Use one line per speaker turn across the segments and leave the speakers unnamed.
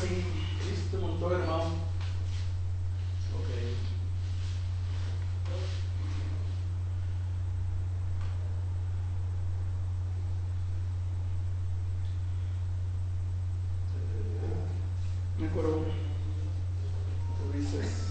sí. Listo, montó, hermano. Ok. Me acuerdo. Tú dices.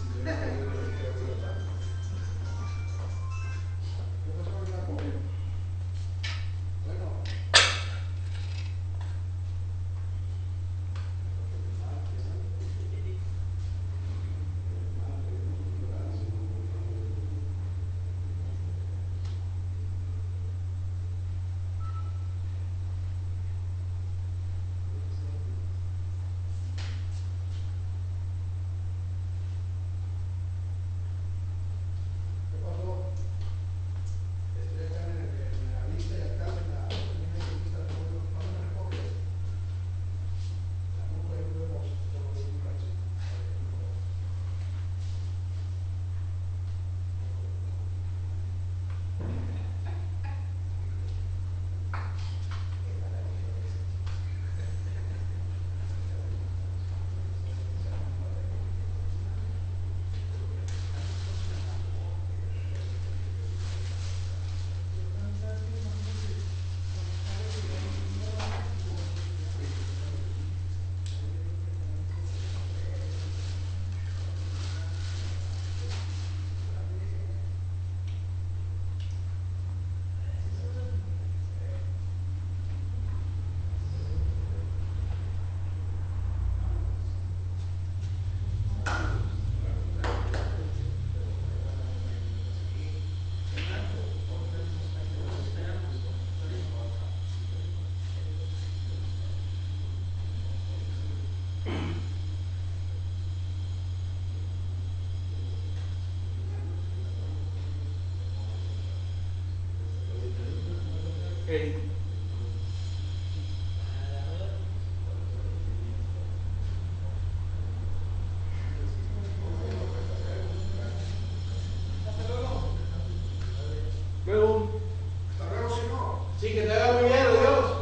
Hey. Luego.
Hasta luego, señor.
Sí, que te haga muy bien, adiós.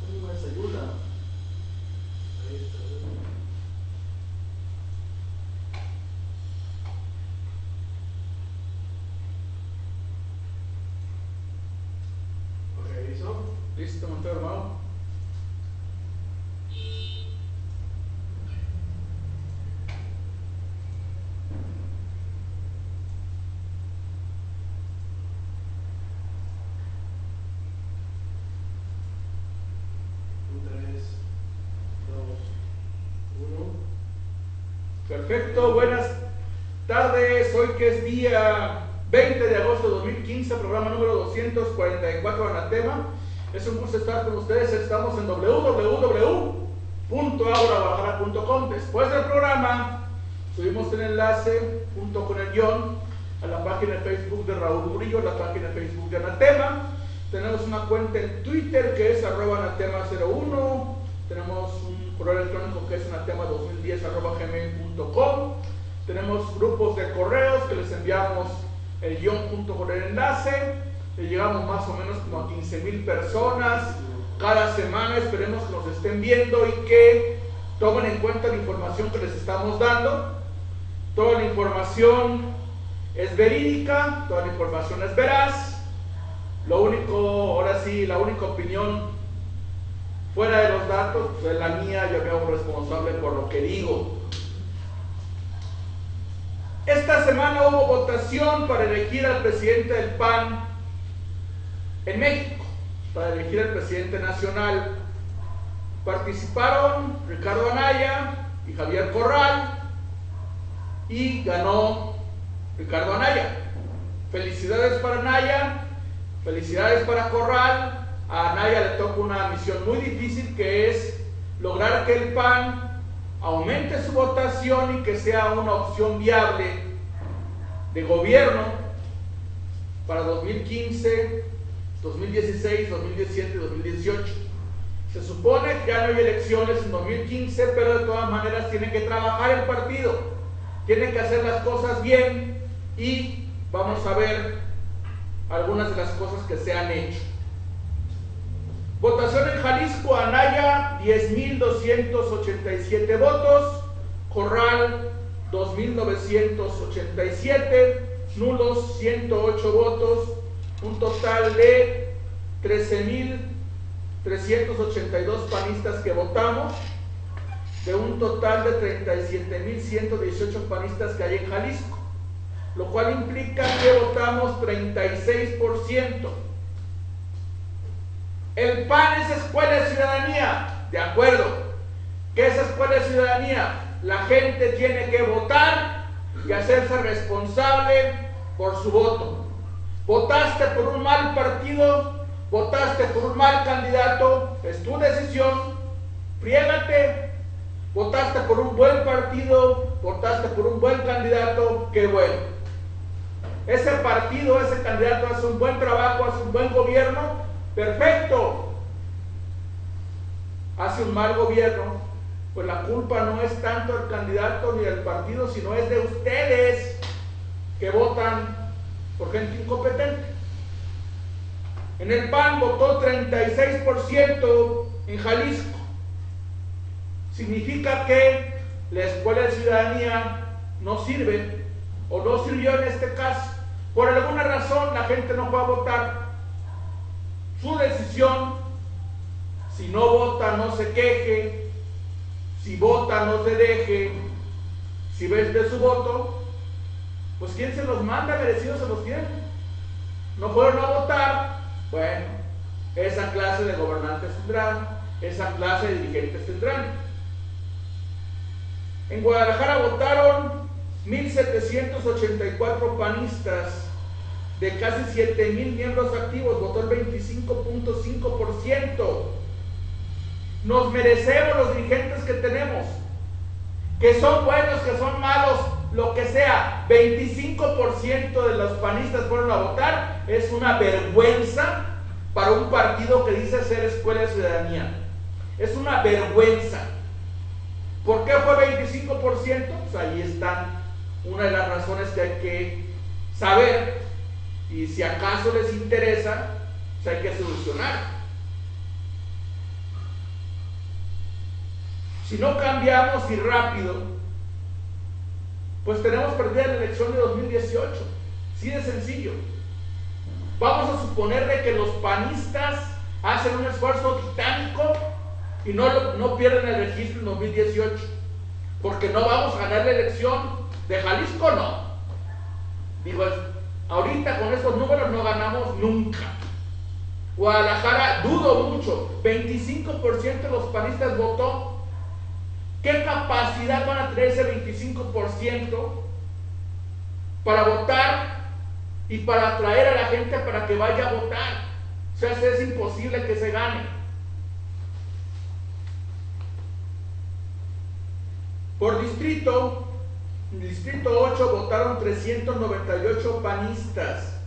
¿Cómo me ayuda? Ok, ¿listo? Listo, montó, hermano. Perfecto, buenas tardes. Hoy que es día 20 de agosto de 2015, programa número 244 de Anatema. Es un gusto estar con ustedes. Estamos en www.agoraguadalajara.com. Después del programa, subimos el enlace junto con el guión a la página de Facebook de Raúl Murillo, la página de Facebook de Anatema. Tenemos una cuenta en Twitter que es @anatema01. Tenemos un correo electrónico que es anatema2010@gmail.com. Tenemos grupos de correos que les enviamos el guión junto con el enlace. Le llegamos más o menos como a 15,000 personas cada semana. Esperemos que nos estén viendo y que tomen en cuenta la información que les estamos dando. Toda la información es verídica, toda la información es veraz. Lo único, ahora sí, la única opinión fuera de los datos, pues es la mía. Yo me hago responsable por lo que digo. Esta semana hubo votación para elegir al presidente del PAN en México, para elegir al presidente nacional. Participaron Ricardo Anaya y Javier Corral y ganó Ricardo Anaya. Felicidades para Anaya, felicidades para Corral. A Anaya le toca una misión muy difícil, que es lograr que el PAN aumente su votación y que sea una opción viable de gobierno para 2015, 2016, 2017 y 2018. Se supone que ya no hay elecciones en 2015, pero de todas maneras tiene que trabajar el partido, tiene que hacer las cosas bien y vamos a ver algunas de las cosas que se han hecho. Votación en Jalisco, Anaya, 10.287 votos, Corral, 2.987, nulos, 108 votos, un total de 13.382 panistas que votamos, de un total de 37.118 panistas que hay en Jalisco, lo cual implica que votamos 36%. El PAN es escuela de ciudadanía, de acuerdo. ¿Qué es escuela de ciudadanía? La gente tiene que votar y hacerse responsable por su voto. Votaste por un mal partido, votaste por un mal candidato, es tu decisión, friégate. Votaste por un buen partido, votaste por un buen candidato, qué bueno. Ese partido, ese candidato hace un buen trabajo, hace un buen gobierno, perfecto. Hace un mal gobierno, pues la culpa no es tanto del candidato ni del partido, sino es de ustedes que votan por gente incompetente. En el PAN votó 36% en Jalisco. Significa que la escuela de ciudadanía no sirve, o no sirvió en este caso. Por alguna razón la gente no fue a votar. Su decisión. Si no vota, no se queje. Si vota, no se deje. Si vende su voto, pues ¿quién se los manda? Merecidos se los tiene. No fueron a votar. Bueno, esa clase de gobernantes tendrán, esa clase de dirigentes tendrán. En Guadalajara votaron 1.784 panistas. De casi 7,000 miembros activos, votó el 25.5%. Nos merecemos los dirigentes que tenemos, que son buenos, que son malos, lo que sea. 25% de los panistas fueron a votar. Es una vergüenza para un partido que dice ser escuela de ciudadanía. Es una vergüenza. ¿Por qué fue 25%? Pues ahí están una de las razones que hay que saber, y si acaso les interesa, pues hay que solucionar. Si no cambiamos y rápido, pues tenemos perdida la elección de 2018. Así de sencillo. Vamos a suponer de que los panistas hacen un esfuerzo titánico y no pierden el registro en 2018, porque no vamos a ganar la elección de Jalisco, no. Digo, ahorita con estos números no ganamos nunca. Guadalajara, dudo mucho, 25% de los panistas votó. ¿Qué capacidad van a tener ese 25% para votar y para atraer a la gente para que vaya a votar? O sea, es imposible que se gane. Por distrito, en el distrito 8 votaron 398 panistas.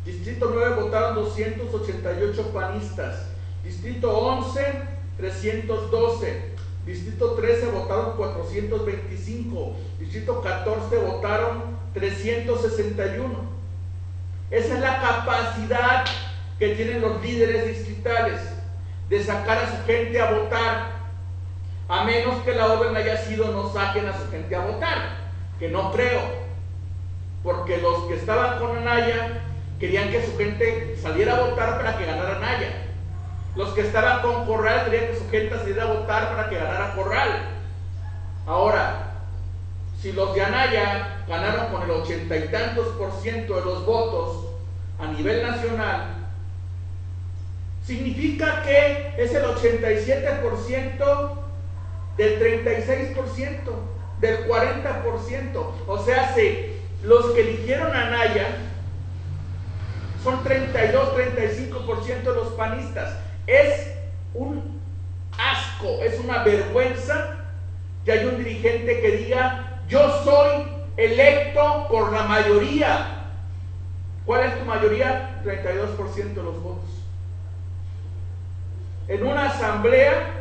Distrito 9 votaron 288 panistas. Distrito 11, 312. Distrito 13 votaron 425. Distrito 14 votaron 361. Esa es la capacidad que tienen los líderes distritales de sacar a su gente a votar, a menos que la orden haya sido no saquen a su gente a votar, que no creo, porque los que estaban con Anaya querían que su gente saliera a votar para que ganara Anaya. Los que estaban con Corral querían que su gente saliera a votar para que ganara Corral. Ahora, si los de Anaya ganaron con el 80 y tantos % de los votos a nivel nacional, significa que es el 87% del 36%, del 40%. O sea, los que eligieron a Anaya son 32-35% de los panistas. Es un asco, es una vergüenza que haya un dirigente que diga: yo soy electo por la mayoría. ¿Cuál es tu mayoría? 32% de los votos. En una asamblea,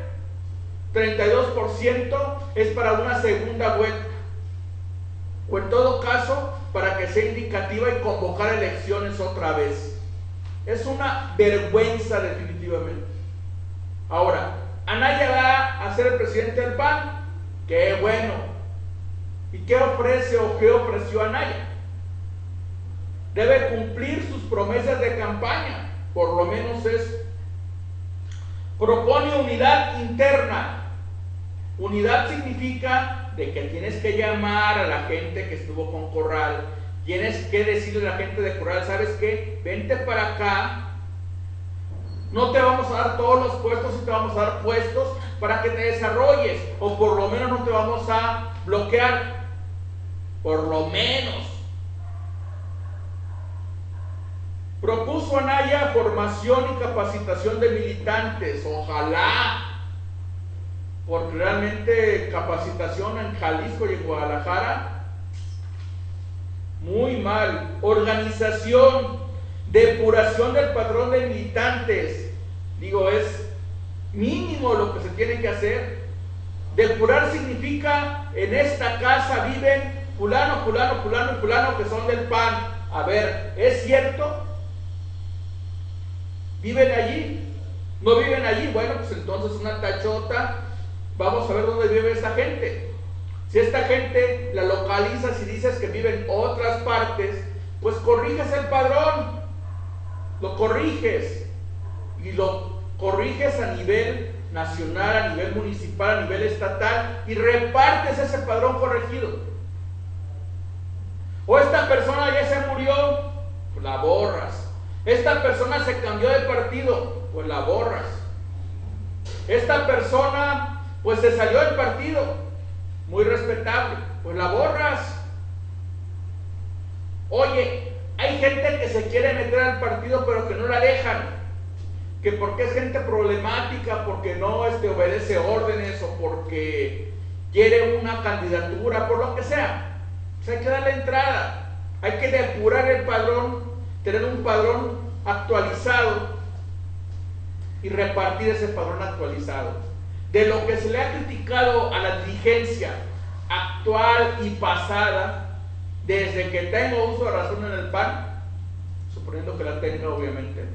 32% es para una segunda vuelta, o en todo caso para que sea indicativa y convocar elecciones otra vez. Es una vergüenza definitivamente. Ahora, Anaya va a ser el presidente del PAN. ¡Qué bueno! ¿Y qué ofrece o qué ofreció Anaya? Debe cumplir sus promesas de campaña, por lo menos es. Propone unidad interna. Unidad significa de que tienes que llamar a la gente que estuvo con Corral, tienes que decirle a la gente de Corral: ¿sabes qué? Vente para acá, no te vamos a dar todos los puestos, y te vamos a dar puestos para que te desarrolles, o por lo menos no te vamos a bloquear, por lo menos. Propuso Anaya formación y capacitación de militantes. Ojalá, porque realmente capacitación en Jalisco y en Guadalajara, muy mal. Organización, depuración del padrón de militantes. Digo, es mínimo lo que se tiene que hacer. Depurar significa: en esta casa viven fulano, fulano, fulano y fulano que son del PAN. A ver, ¿es cierto? ¿Viven allí? ¿No viven allí? Bueno, pues entonces una tachota. Vamos a ver dónde vive esta gente. Si esta gente la localizas y dices que vive en otras partes, pues corriges el padrón. Lo corriges. Y lo corriges a nivel nacional, a nivel municipal, a nivel estatal, y repartes ese padrón corregido. O esta persona ya se murió, pues la borras. Esta persona se cambió de partido, pues la borras. Esta persona pues se salió del partido, muy respetable, pues la borras. Oye, hay gente que se quiere meter al partido pero que no la dejan, que porque es gente problemática, porque no obedece órdenes, o porque quiere una candidatura, por lo que sea. Pues hay que darle entrada, hay que depurar el padrón, tener un padrón actualizado y repartir ese padrón actualizado. De lo que se le ha criticado a la dirigencia actual y pasada, desde que tengo uso de razón en el PAN, suponiendo que la tenga obviamente,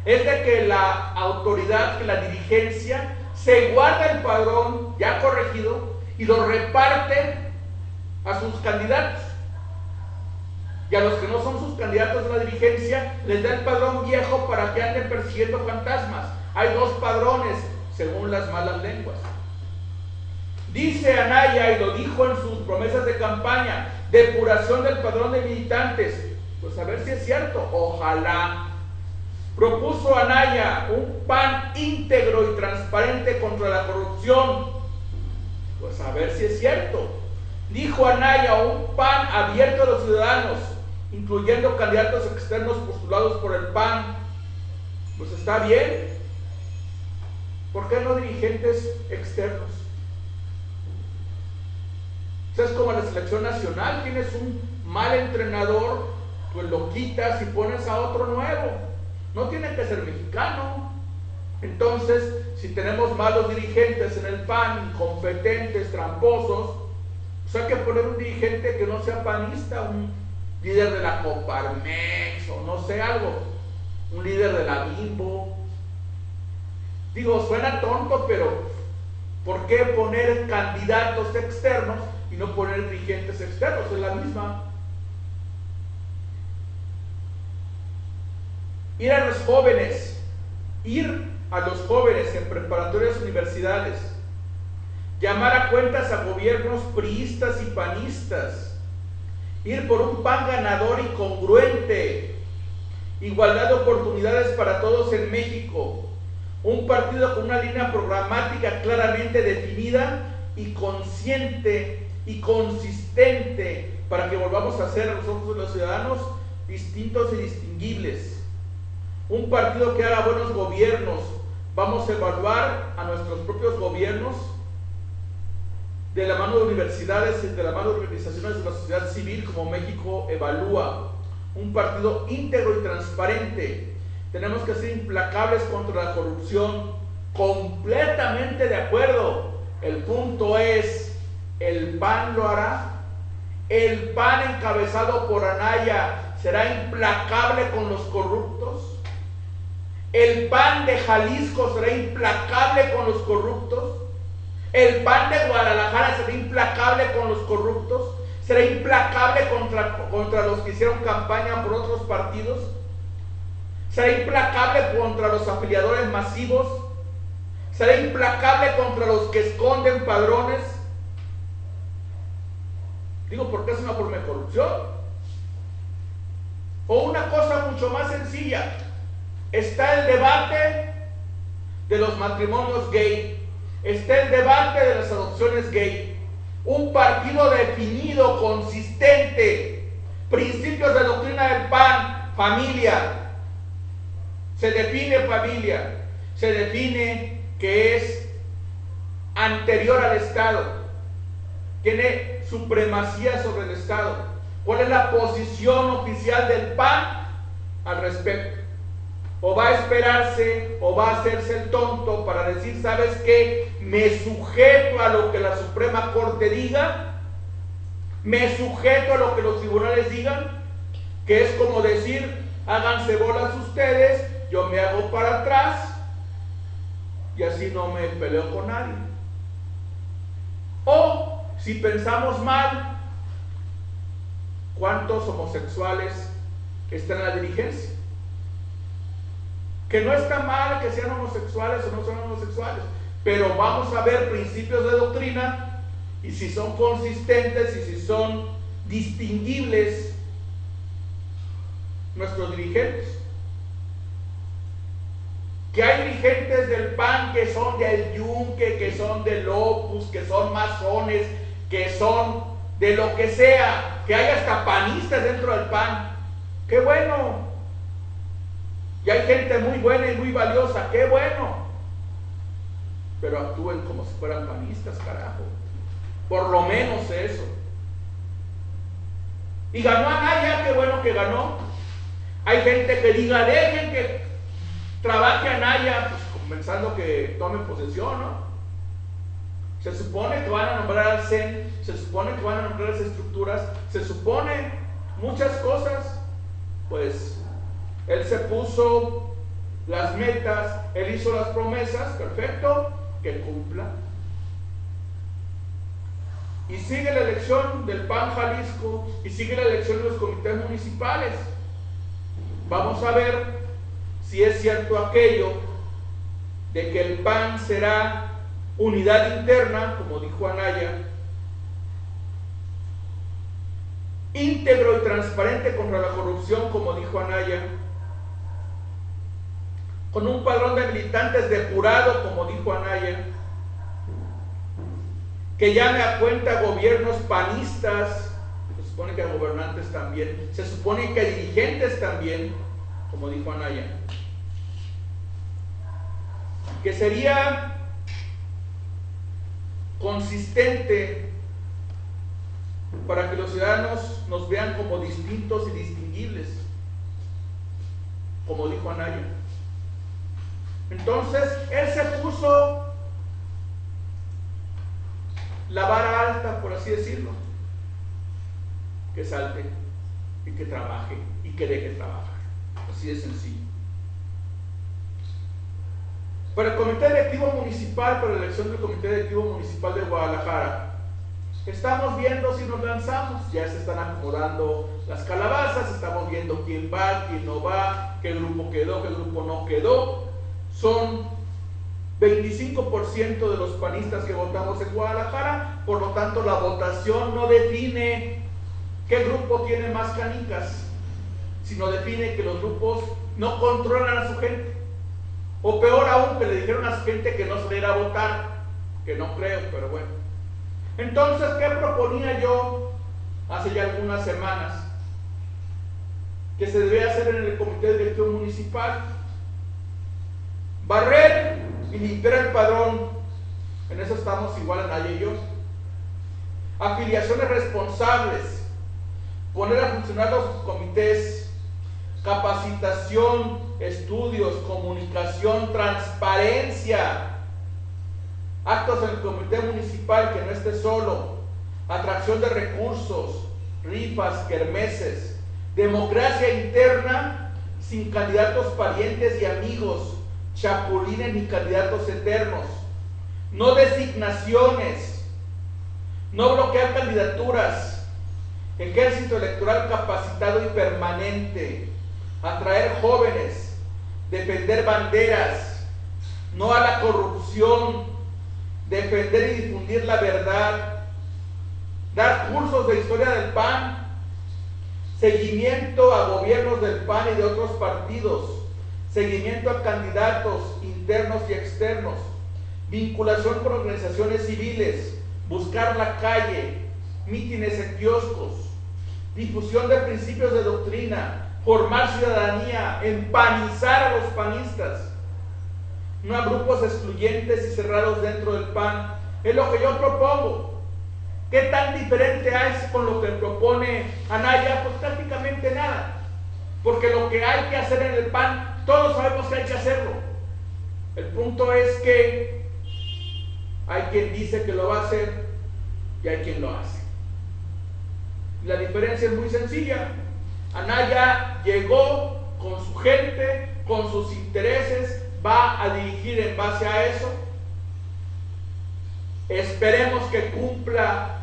es de que la autoridad, que la dirigencia se guarda el padrón ya corregido y lo reparte a sus candidatos. Y a los que no son sus candidatos de la dirigencia les da el padrón viejo para que anden persiguiendo fantasmas. Hay dos padrones, según las malas lenguas. Dice Anaya, y lo dijo en sus promesas de campaña: depuración del padrón de militantes. Pues a ver si es cierto, ojalá. Propuso Anaya un PAN íntegro y transparente contra la corrupción. Pues a ver si es cierto. Dijo Anaya un PAN abierto a los ciudadanos, incluyendo candidatos externos postulados por el PAN. Pues está bien. ¿Por qué no dirigentes externos? O sea, es como la selección nacional: tienes un mal entrenador, pues lo quitas y pones a otro nuevo. No tiene que ser mexicano. Entonces, si tenemos malos dirigentes en el PAN, incompetentes, tramposos, pues hay que poner un dirigente que no sea panista, un líder de la Coparmex, o no sé, algo, un líder de la Bimbo. Digo, suena tonto, pero ¿por qué poner candidatos externos y no poner dirigentes externos? Es la misma. Ir a los jóvenes en preparatorias, universidades, llamar a cuentas a gobiernos priistas y panistas, ir por un PAN ganador y congruente, igualdad de oportunidades para todos en México, un partido con una línea programática claramente definida y consciente y consistente, para que volvamos a ser a los ojos de los ciudadanos distintos y distinguibles. Un partido que haga buenos gobiernos. Vamos a evaluar a nuestros propios gobiernos de la mano de universidades y de la mano de organizaciones de la sociedad civil como México Evalúa, un partido íntegro y transparente. Tenemos que ser implacables contra la corrupción, completamente de acuerdo. El punto es, ¿el PAN lo hará? ¿El PAN encabezado por Anaya será implacable con los corruptos? ¿El PAN de Jalisco será implacable con los corruptos? ¿El PAN de Guadalajara será implacable con los corruptos? ¿Será implacable contra los que hicieron campaña por otros partidos? ¿Será implacable contra los afiliadores masivos? ¿Será implacable contra los que esconden padrones? Digo, porque es una forma de corrupción. O una cosa mucho más sencilla. Está el debate de los matrimonios gay. Está el debate de las adopciones gay. Un partido definido, consistente. Principios de doctrina del PAN. Familia. Se define familia. Se define que es anterior al Estado. Tiene supremacía sobre el Estado. ¿Cuál es la posición oficial del PAN al respecto? O va a esperarse o va a hacerse el tonto para decir, ¿sabes qué? Me sujeto a lo que la Suprema Corte diga, me sujeto a lo que los tribunales digan, que es como decir, háganse bolas ustedes, yo me hago para atrás y así no me peleo con nadie. O si pensamos mal, ¿cuántos homosexuales están en la dirigencia? Que no está mal que sean homosexuales o no sean homosexuales, pero vamos a ver principios de doctrina y si son consistentes y si son distinguibles nuestros dirigentes. Que hay dirigentes del PAN que son del Yunque, que son del Opus, que son masones, que son de lo que sea, que hay hasta panistas dentro del PAN. ¡Qué bueno! Y hay gente muy buena y muy valiosa, ¡qué bueno! Pero actúen como si fueran panistas, carajo. Por lo menos eso. Y ganó Anaya, qué bueno que ganó. Hay gente que diga, dejen que trabaje Anaya, pues pensando que tome posesión, ¿no? Se supone que van a nombrar al CEN, se supone que van a nombrar las estructuras, se supone muchas cosas. Pues él se puso las metas, él hizo las promesas, perfecto, que cumpla. Y sigue la elección del PAN Jalisco y sigue la elección de los comités municipales. Vamos a ver si es cierto aquello de que el PAN será unidad interna, como dijo Anaya, íntegro y transparente contra la corrupción, como dijo Anaya, con un padrón de militantes depurado, como dijo Anaya, que llame a cuenta gobiernos panistas, se supone que a gobernantes también, se supone que a dirigentes también, como dijo Anaya, que sería consistente para que los ciudadanos nos vean como distintos y distinguibles, como dijo Anaya. Entonces, él se puso la vara alta, por así decirlo, que salte y que trabaje y que deje trabajar, así de sencillo. Para el Comité Directivo Municipal, para la elección del Comité Directivo Municipal de Guadalajara, estamos viendo si nos lanzamos, ya se están acomodando las calabazas, estamos viendo quién va, quién no va, qué grupo quedó, qué grupo no quedó. Son 25% de los panistas que votamos en Guadalajara, por lo tanto la votación no define qué grupo tiene más canicas, sino define que los grupos no controlan a su gente. O peor aún, que le dijeron a su gente que no saliera a votar, que no creo, pero bueno. Entonces, ¿qué proponía yo hace ya algunas semanas? Que se debía hacer en el Comité Directivo Municipal. Barrer y limpiar el padrón. En eso estamos igual Anaya y yo. afiliaciones responsables, poner a funcionar los comités, capacitación, estudios, comunicación, transparencia, actos en el comité municipal que no esté solo, atracción de recursos, rifas, kermeses, democracia interna sin candidatos parientes y amigos, chapulines ni candidatos eternos, no designaciones, no bloquear candidaturas, ejército electoral capacitado y permanente, atraer jóvenes, defender banderas, no a la corrupción, defender y difundir la verdad, dar cursos de historia del PAN, seguimiento a gobiernos del PAN y de otros partidos, seguimiento a candidatos internos y externos, vinculación con organizaciones civiles, buscar la calle, mítines en kioscos, difusión de principios de doctrina, formar ciudadanía, empanizar a los panistas, no a grupos excluyentes y cerrados dentro del PAN. Es lo que yo propongo. ¿Qué tan diferente es con lo que propone Anaya? Pues prácticamente nada, porque lo que hay que hacer en el PAN, todos sabemos que hay que hacerlo. El punto es que hay quien dice que lo va a hacer y hay quien lo hace. La diferencia es muy sencilla. Anaya llegó con su gente, con sus intereses, va a dirigir en base a eso. Esperemos que cumpla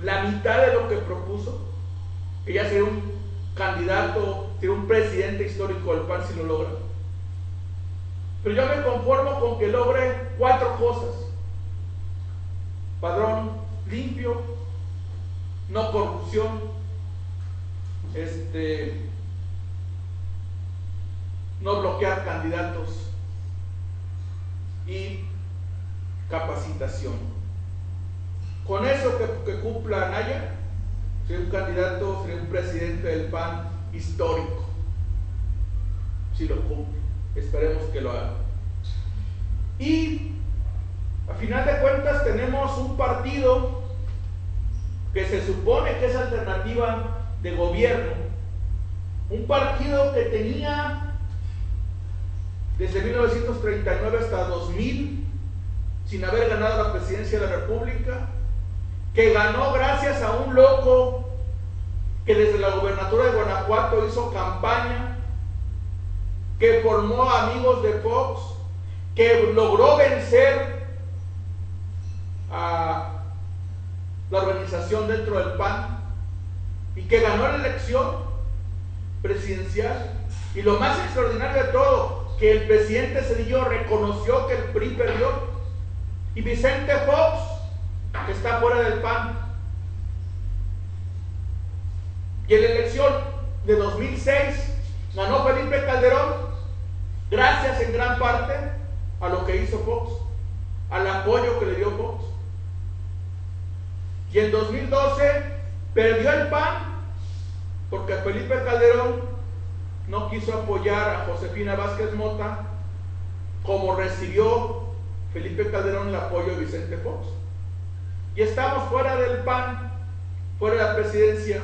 la mitad de lo que propuso, que ya sería un candidato, sería un presidente histórico del PAN si lo logra. Pero yo me conformo con que logre 4 cosas: padrón limpio, no corrupción, no bloquear candidatos y capacitación. Con eso que cumpla Anaya, sería un candidato, sería un presidente del PAN histórico, si lo cumple. Esperemos que lo haga. Y a final de cuentas tenemos un partido que se supone que es alternativa de gobierno, un partido que tenía desde 1939 hasta 2000 sin haber ganado la presidencia de la República, que ganó gracias a un loco que desde la gubernatura de Guanajuato hizo campaña, que formó amigos de Fox, que logró vencer a la organización dentro del PAN y que ganó la elección presidencial. Y lo más extraordinario de todo, que el presidente Zedillo reconoció que el PRI perdió, y Vicente Fox, que está fuera del PAN. Y en la elección de 2006 ganó Felipe Calderón, gracias en gran parte a lo que hizo Fox, al apoyo que le dio Fox. Y en 2012 perdió el PAN porque Felipe Calderón no quiso apoyar a Josefina Vázquez Mota como recibió Felipe Calderón el apoyo de Vicente Fox. Y estamos fuera del PAN, fuera de la presidencia,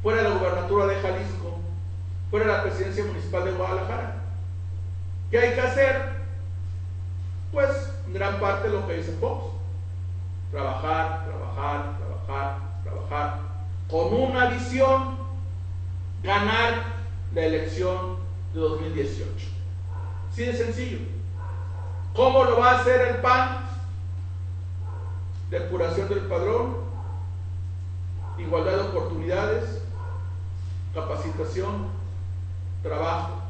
fuera de la gubernatura de Jalisco, fuera de la presidencia municipal de Guadalajara. ¿Qué hay que hacer? Pues en gran parte lo que dice Fox: trabajar, trabajar, trabajar, trabajar, con una visión: ganar la elección de 2018. Así de sencillo. ¿Cómo lo va a hacer el PAN? Depuración del padrón, igualdad de oportunidades, capacitación, trabajo.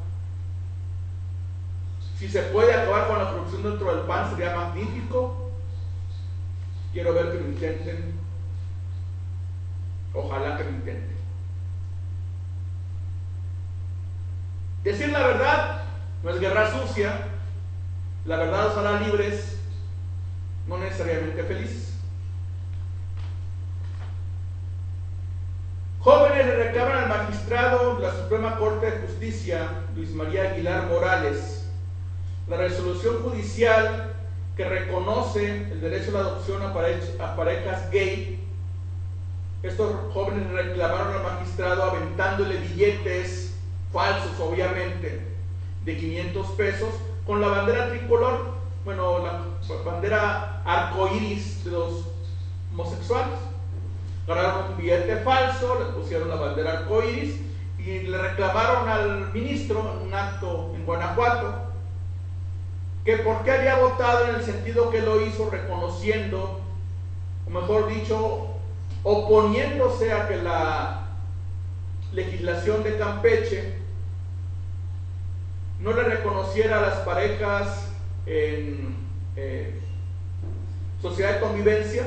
Si se puede acabar con la corrupción dentro del PAN, sería magnífico. Quiero ver que lo intenten. Ojalá que lo intenten. Decir la verdad no es guerra sucia. La verdad os hará libres, no necesariamente felices. Jóvenes le reclaman al magistrado de la Suprema Corte de Justicia, Luis María Aguilar Morales, la resolución judicial que reconoce el derecho a la adopción a parejas gay. Estos jóvenes reclamaron al magistrado aventándole billetes falsos, obviamente, de 500 pesos con la bandera tricolor, bueno, la bandera arcoíris de los homosexuales. Agarraron un billete falso, le pusieron la bandera arcoíris y le reclamaron al ministro en un acto en Guanajuato que por qué había votado en el sentido que lo hizo, reconociendo, o mejor dicho, oponiéndose a que la legislación de Campeche no le reconociera a las parejas en sociedad de convivencia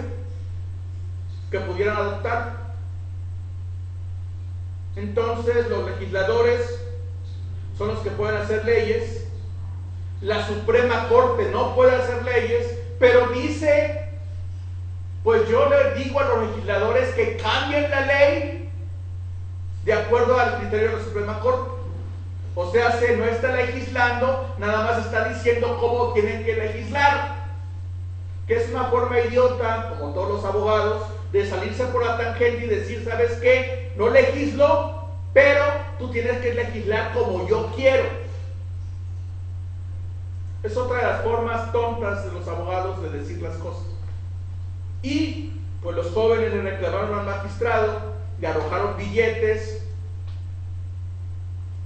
que pudieran adoptar. Entonces los legisladores son los que pueden hacer leyes. La Suprema Corte no puede hacer leyes, pero dice, pues yo les digo a los legisladores que cambien la ley de acuerdo al criterio de la Suprema Corte. O sea, no está legislando, nada más está diciendo cómo tienen que legislar, que es una forma idiota, como todos los abogados, de salirse por la tangente y decir, ¿sabes qué? No legislo, pero tú tienes que legislar como yo quiero. Es otra de las formas tontas de los abogados de decir las cosas. Y pues los jóvenes le reclamaron al magistrado, le arrojaron billetes,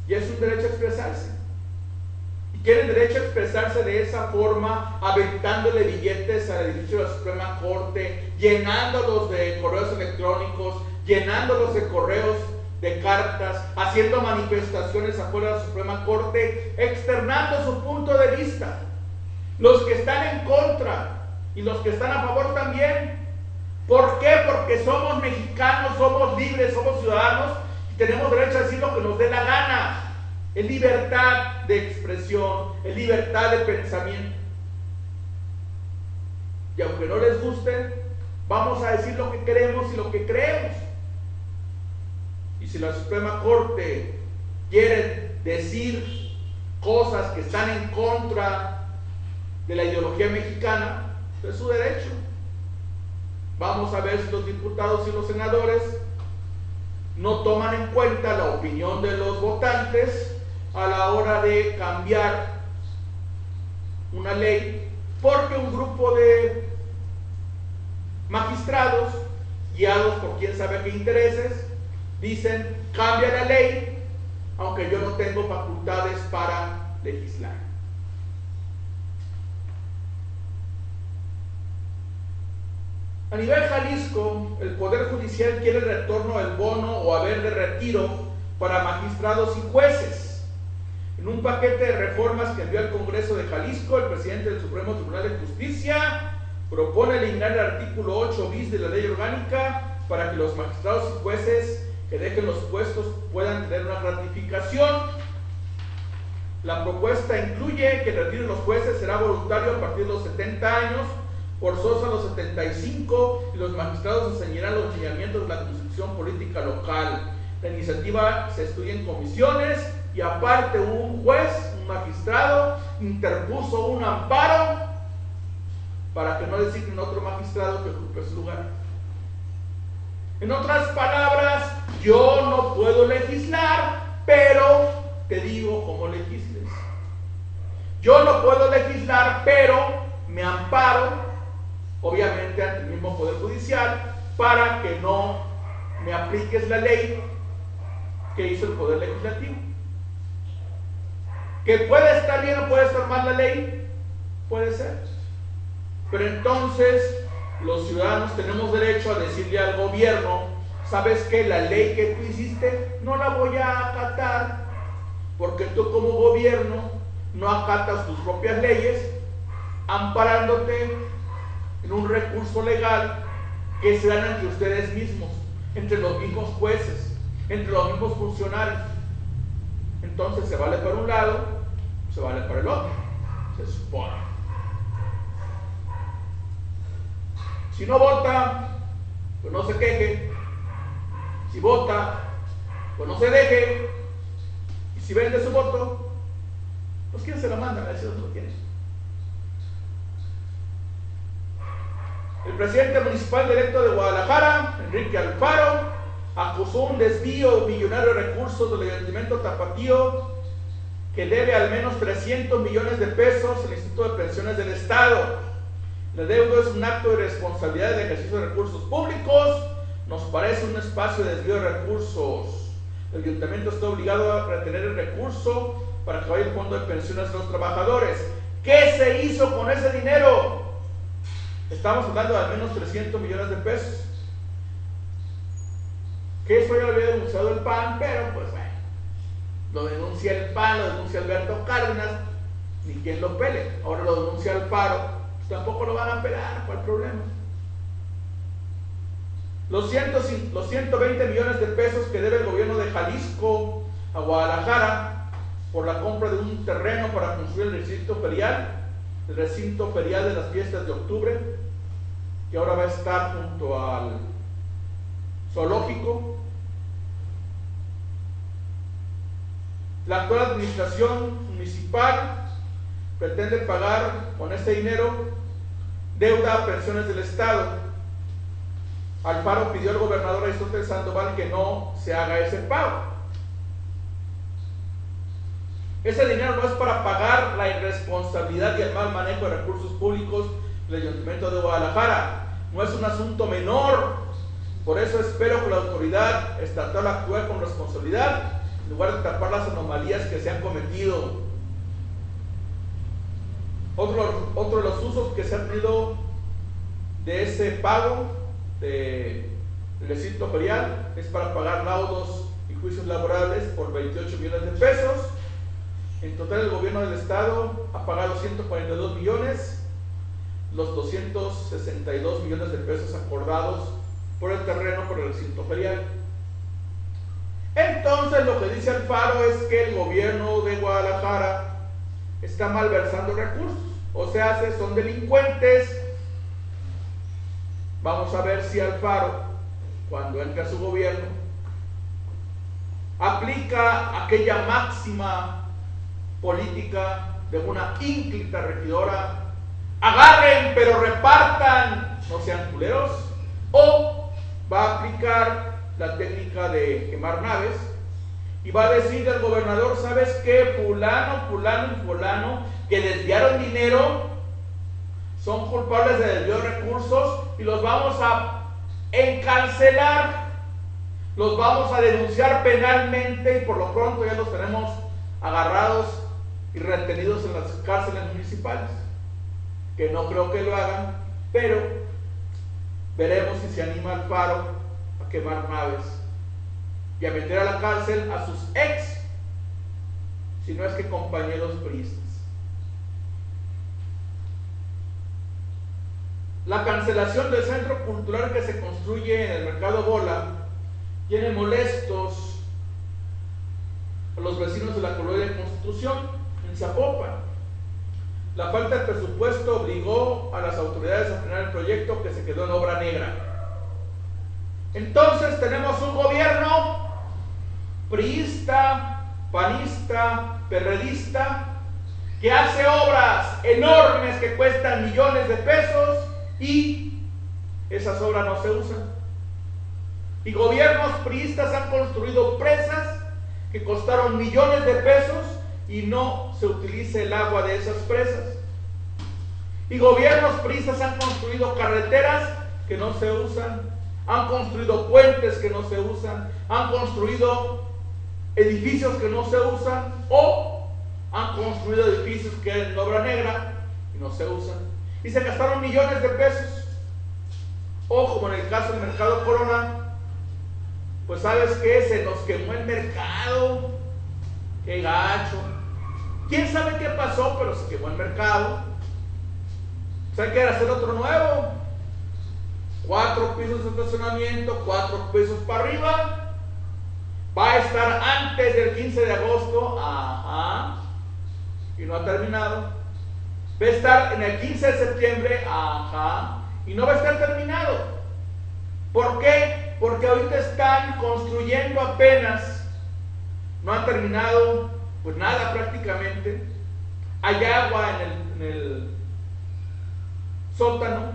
y es un derecho a expresarse. Y tienen derecho a expresarse de esa forma, aventándole billetes al edificio de la Suprema Corte, llenándolos de correos electrónicos, llenándolos de correos de cartas, haciendo manifestaciones afuera de la Suprema Corte, externando su punto de vista. Los que están en contra y los que están a favor también. ¿Por qué? Porque somos mexicanos, somos libres, somos ciudadanos y tenemos derecho a decir lo que nos dé la gana. Es libertad de expresión, es libertad de pensamiento. Y aunque no les guste, vamos a decir lo que queremos y lo que creemos. Y si la Suprema Corte quiere decir cosas que están en contra de la ideología mexicana, es su derecho. Vamos a ver si los diputados y los senadores no toman en cuenta la opinión de los votantes a la hora de cambiar una ley, porque un grupo de magistrados, guiados por quién sabe qué intereses, dicen, cambia la ley, aunque yo no tengo facultades para legislar. A nivel Jalisco, el Poder Judicial quiere el retorno del bono o haber de retiro para magistrados y jueces. En un paquete de reformas que envió al Congreso de Jalisco, el presidente del Supremo Tribunal de Justicia propone eliminar el artículo 8 bis de la ley orgánica para que los magistrados y jueces que dejen los puestos puedan tener una gratificación. La propuesta incluye que el retiro de los jueces será voluntario a partir de los 70 años, forzoso a los 75, y los magistrados enseñarán los lineamientos de la Constitución política local. La iniciativa se estudia en comisiones y aparte un juez, un magistrado, interpuso un amparo para que no designen otro magistrado que ocupe su lugar. En otras palabras, yo no puedo legislar, pero te digo cómo legisles. Yo no puedo legislar, pero me amparo, obviamente ante el mismo Poder Judicial, para que no me apliques la ley que hizo el Poder Legislativo. ¿Que puede estar bien o puede estar mal la ley? Puede ser. Pero entonces los ciudadanos tenemos derecho a decirle al gobierno, ¿sabes qué? La ley que tú hiciste no la voy a acatar, porque tú como gobierno no acatas tus propias leyes, amparándote en un recurso legal que se dan entre ustedes mismos, entre los mismos jueces, entre los mismos funcionarios. Entonces se vale para un lado, se vale para el otro, se supone. Si no vota, pues no se queje. Si vota, pues no se deje. Y si vende su voto, pues ¿quién se lo manda? A ver si no lo tiene. presidente municipal electo de Guadalajara, Enrique Alfaro, acusó un desvío millonario de recursos del Ayuntamiento Tapatío que debe al menos 300 millones de pesos al Instituto de Pensiones del Estado. El deuda es un acto de responsabilidad de ejercicio de recursos públicos. Nos parece un espacio de desvío de recursos. El Ayuntamiento está obligado a retener el recurso para que vaya el fondo de pensiones de los trabajadores. ¿Qué se hizo con ese dinero? Estamos hablando de al menos 300 millones de pesos. Que eso ya lo había denunciado el PAN, pero pues bueno, lo denuncia el PAN, lo denuncia Alberto Cárdenas, ni quien lo pele. Ahora lo denuncia Alfaro, pues tampoco lo van a pelar. ¿Cuál problema? Los 120 millones de pesos que debe el gobierno de Jalisco a Guadalajara por la compra de un terreno para construir el recinto ferial de las fiestas de octubre, que ahora va a estar junto al zoológico. La actual administración municipal pretende pagar con este dinero deuda a pensiones del Estado. Alfaro pidió al gobernador Aristóteles Sandoval que no se haga ese pago. Ese dinero no es para pagar la irresponsabilidad y el mal manejo de recursos públicos del Ayuntamiento de Guadalajara. No es un asunto menor. Por eso espero que la autoridad estatal actúe con responsabilidad en lugar de tapar las anomalías que se han cometido. Otro de los usos que se han tenido de ese pago del recinto ferial es para pagar laudos y juicios laborales por 28 millones de pesos. En total el gobierno del estado ha pagado 142 millones, los 262 millones de pesos acordados por el terreno por el recinto ferial. Entonces lo que dice Alfaro es que el gobierno de Guadalajara está malversando recursos, o sea, son delincuentes. Vamos a ver si Alfaro, cuando entre a su gobierno, aplica aquella máxima política de una ínclita regidora: agarren pero repartan, no sean culeros, o va a aplicar la técnica de quemar naves y va a decir al gobernador: ¿sabes qué? Fulano y fulano que desviaron dinero son culpables de desvío de recursos y los vamos a encarcelar, los vamos a denunciar penalmente y por lo pronto ya los tenemos agarrados y retenidos en las cárceles municipales. Que no creo que lo hagan, pero veremos si se anima Alfaro a quemar naves y a meter a la cárcel a sus ex, si no es que compañeros priistas. La cancelación del centro cultural que se construye en el Mercado Bola tiene molestos a los vecinos de la colonia de Constitución en Zapopan. La falta de presupuesto obligó a las autoridades a frenar el proyecto, que se quedó en obra negra. Entonces tenemos un gobierno priista, panista, perredista, que hace obras enormes que cuestan millones de pesos y esas obras no se usan. Y gobiernos priistas han construido presas que costaron millones de pesos y no se utiliza el agua de esas presas. Y gobiernos priistas han construido carreteras que no se usan, han construido puentes que no se usan, han construido edificios que no se usan, o han construido edificios que eran en obra negra y no se usan. Y se gastaron millones de pesos. O como en el caso del Mercado Corona, pues ¿sabes qué? Se nos quemó el mercado. ¡Qué gacho! ¿Quién sabe qué pasó? Pero se quemó el mercado. Pues hay que hacer otro nuevo. 4 pisos de estacionamiento, 4 pisos para arriba. Va a estar antes del 15 de agosto. Ajá. Y no ha terminado. Va a estar en el 15 de septiembre. Ajá. Y no va a estar terminado. ¿Por qué? Porque ahorita están construyendo apenas. No han terminado pues nada prácticamente. Hay agua en el sótano.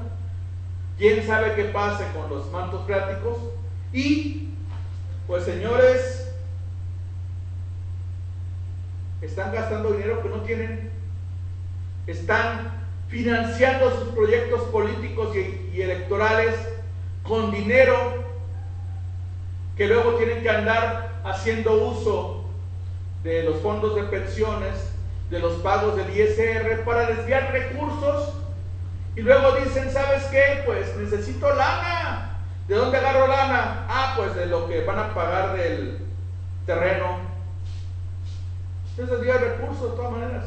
quién sabe qué pase con los mantos freáticos. Y pues señores, están gastando dinero que no tienen, están financiando sus proyectos políticos y electorales con dinero que luego tienen que andar haciendo uso de los fondos de pensiones, de los pagos del ISR para desviar recursos, y luego dicen, ¿sabes qué? Pues necesito lana. ¿De dónde agarro lana? Ah, pues de lo que van a pagar del terreno. Es desviar recursos de todas maneras.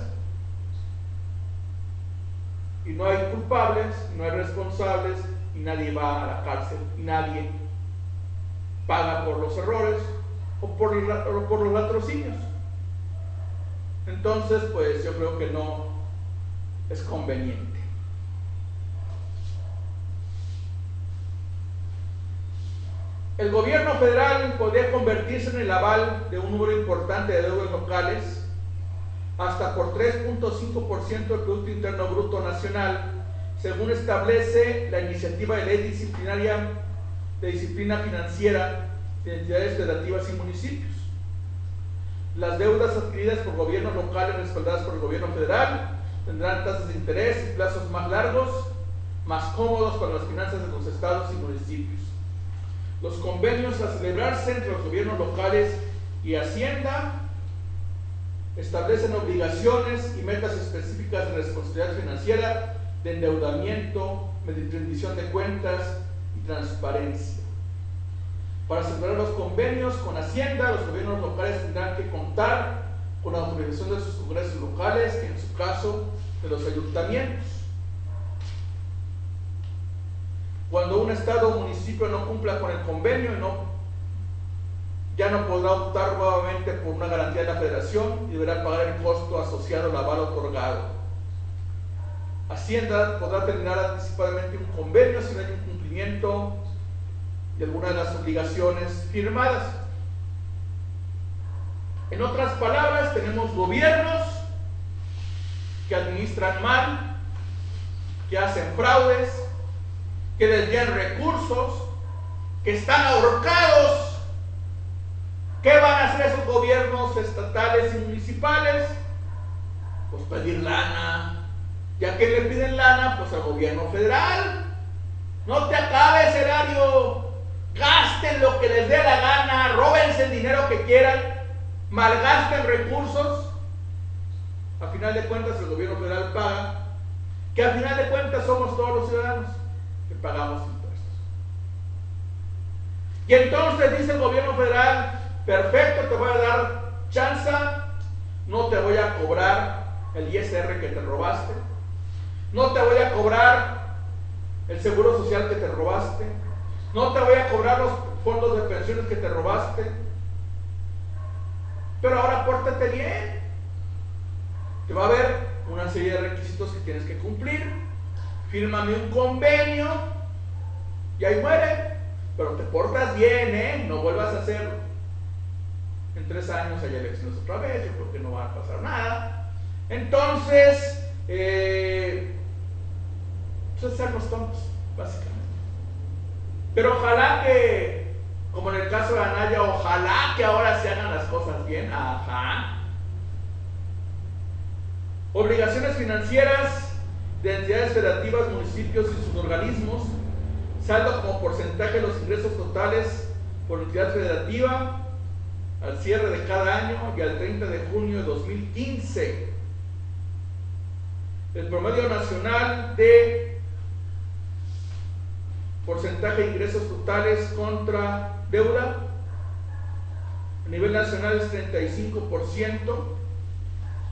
Y no hay culpables, no hay responsables, y nadie va a la cárcel, y nadie paga por los errores o por los latrocinios. Entonces, pues yo creo que no es conveniente. El gobierno federal podría convertirse en el aval de un número importante de deudas locales, hasta por 3.5% del Producto Interno Bruto Nacional, según establece la iniciativa de ley disciplinaria de disciplina financiera de entidades federativas y municipios. Las deudas adquiridas por gobiernos locales respaldadas por el gobierno federal tendrán tasas de interés y plazos más largos, más cómodos para las finanzas de los estados y municipios. Los convenios a celebrarse entre los gobiernos locales y Hacienda establecen obligaciones y metas específicas de responsabilidad financiera, de endeudamiento, de rendición de cuentas y transparencia. Para celebrar los convenios con Hacienda, los gobiernos locales tendrán que contar con la autorización de sus congresos locales, que en su caso de los ayuntamientos. Cuando un estado o municipio no cumpla con el convenio, ya no podrá optar nuevamente por una garantía de la federación y deberá pagar el costo asociado al aval otorgado. Hacienda podrá terminar anticipadamente un convenio si no hay un cumplimiento de alguna de las obligaciones firmadas. En otras palabras, tenemos gobiernos que administran mal, que hacen fraudes, que desvían recursos, que están ahorcados. ¿Qué van a hacer esos gobiernos estatales y municipales? Pues pedir lana. ¿Ya que le piden lana? Pues al gobierno federal. No te acabes, erario. Gasten lo que les dé la gana, róbense el dinero que quieran, malgasten recursos. A final de cuentas el gobierno federal paga, que a final de cuentas somos todos los ciudadanos que pagamos impuestos. Y entonces dice el gobierno federal, perfecto, te voy a dar chance, no te voy a cobrar el ISR que te robaste, no te voy a cobrar el seguro social que te robaste, no te voy a cobrar los fondos de pensiones que te robaste, pero ahora pórtate bien. Te va a haber una serie de requisitos que tienes que cumplir. Fírmame un convenio y ahí muere. Pero te portas bien, no vuelvas a hacerlo. En 3 años hay elecciones otra vez, yo creo que no va a pasar nada. Entonces, pues sernos tontos, básicamente. Pero ojalá que, como en el caso de Anaya, ojalá que ahora se hagan las cosas bien. Ajá. Obligaciones financieras de entidades federativas, municipios y sus organismos, saldo como porcentaje de los ingresos totales por entidad federativa al cierre de cada año y al 30 de junio de 2015. El promedio nacional de porcentaje de ingresos totales contra deuda a nivel nacional es 35%.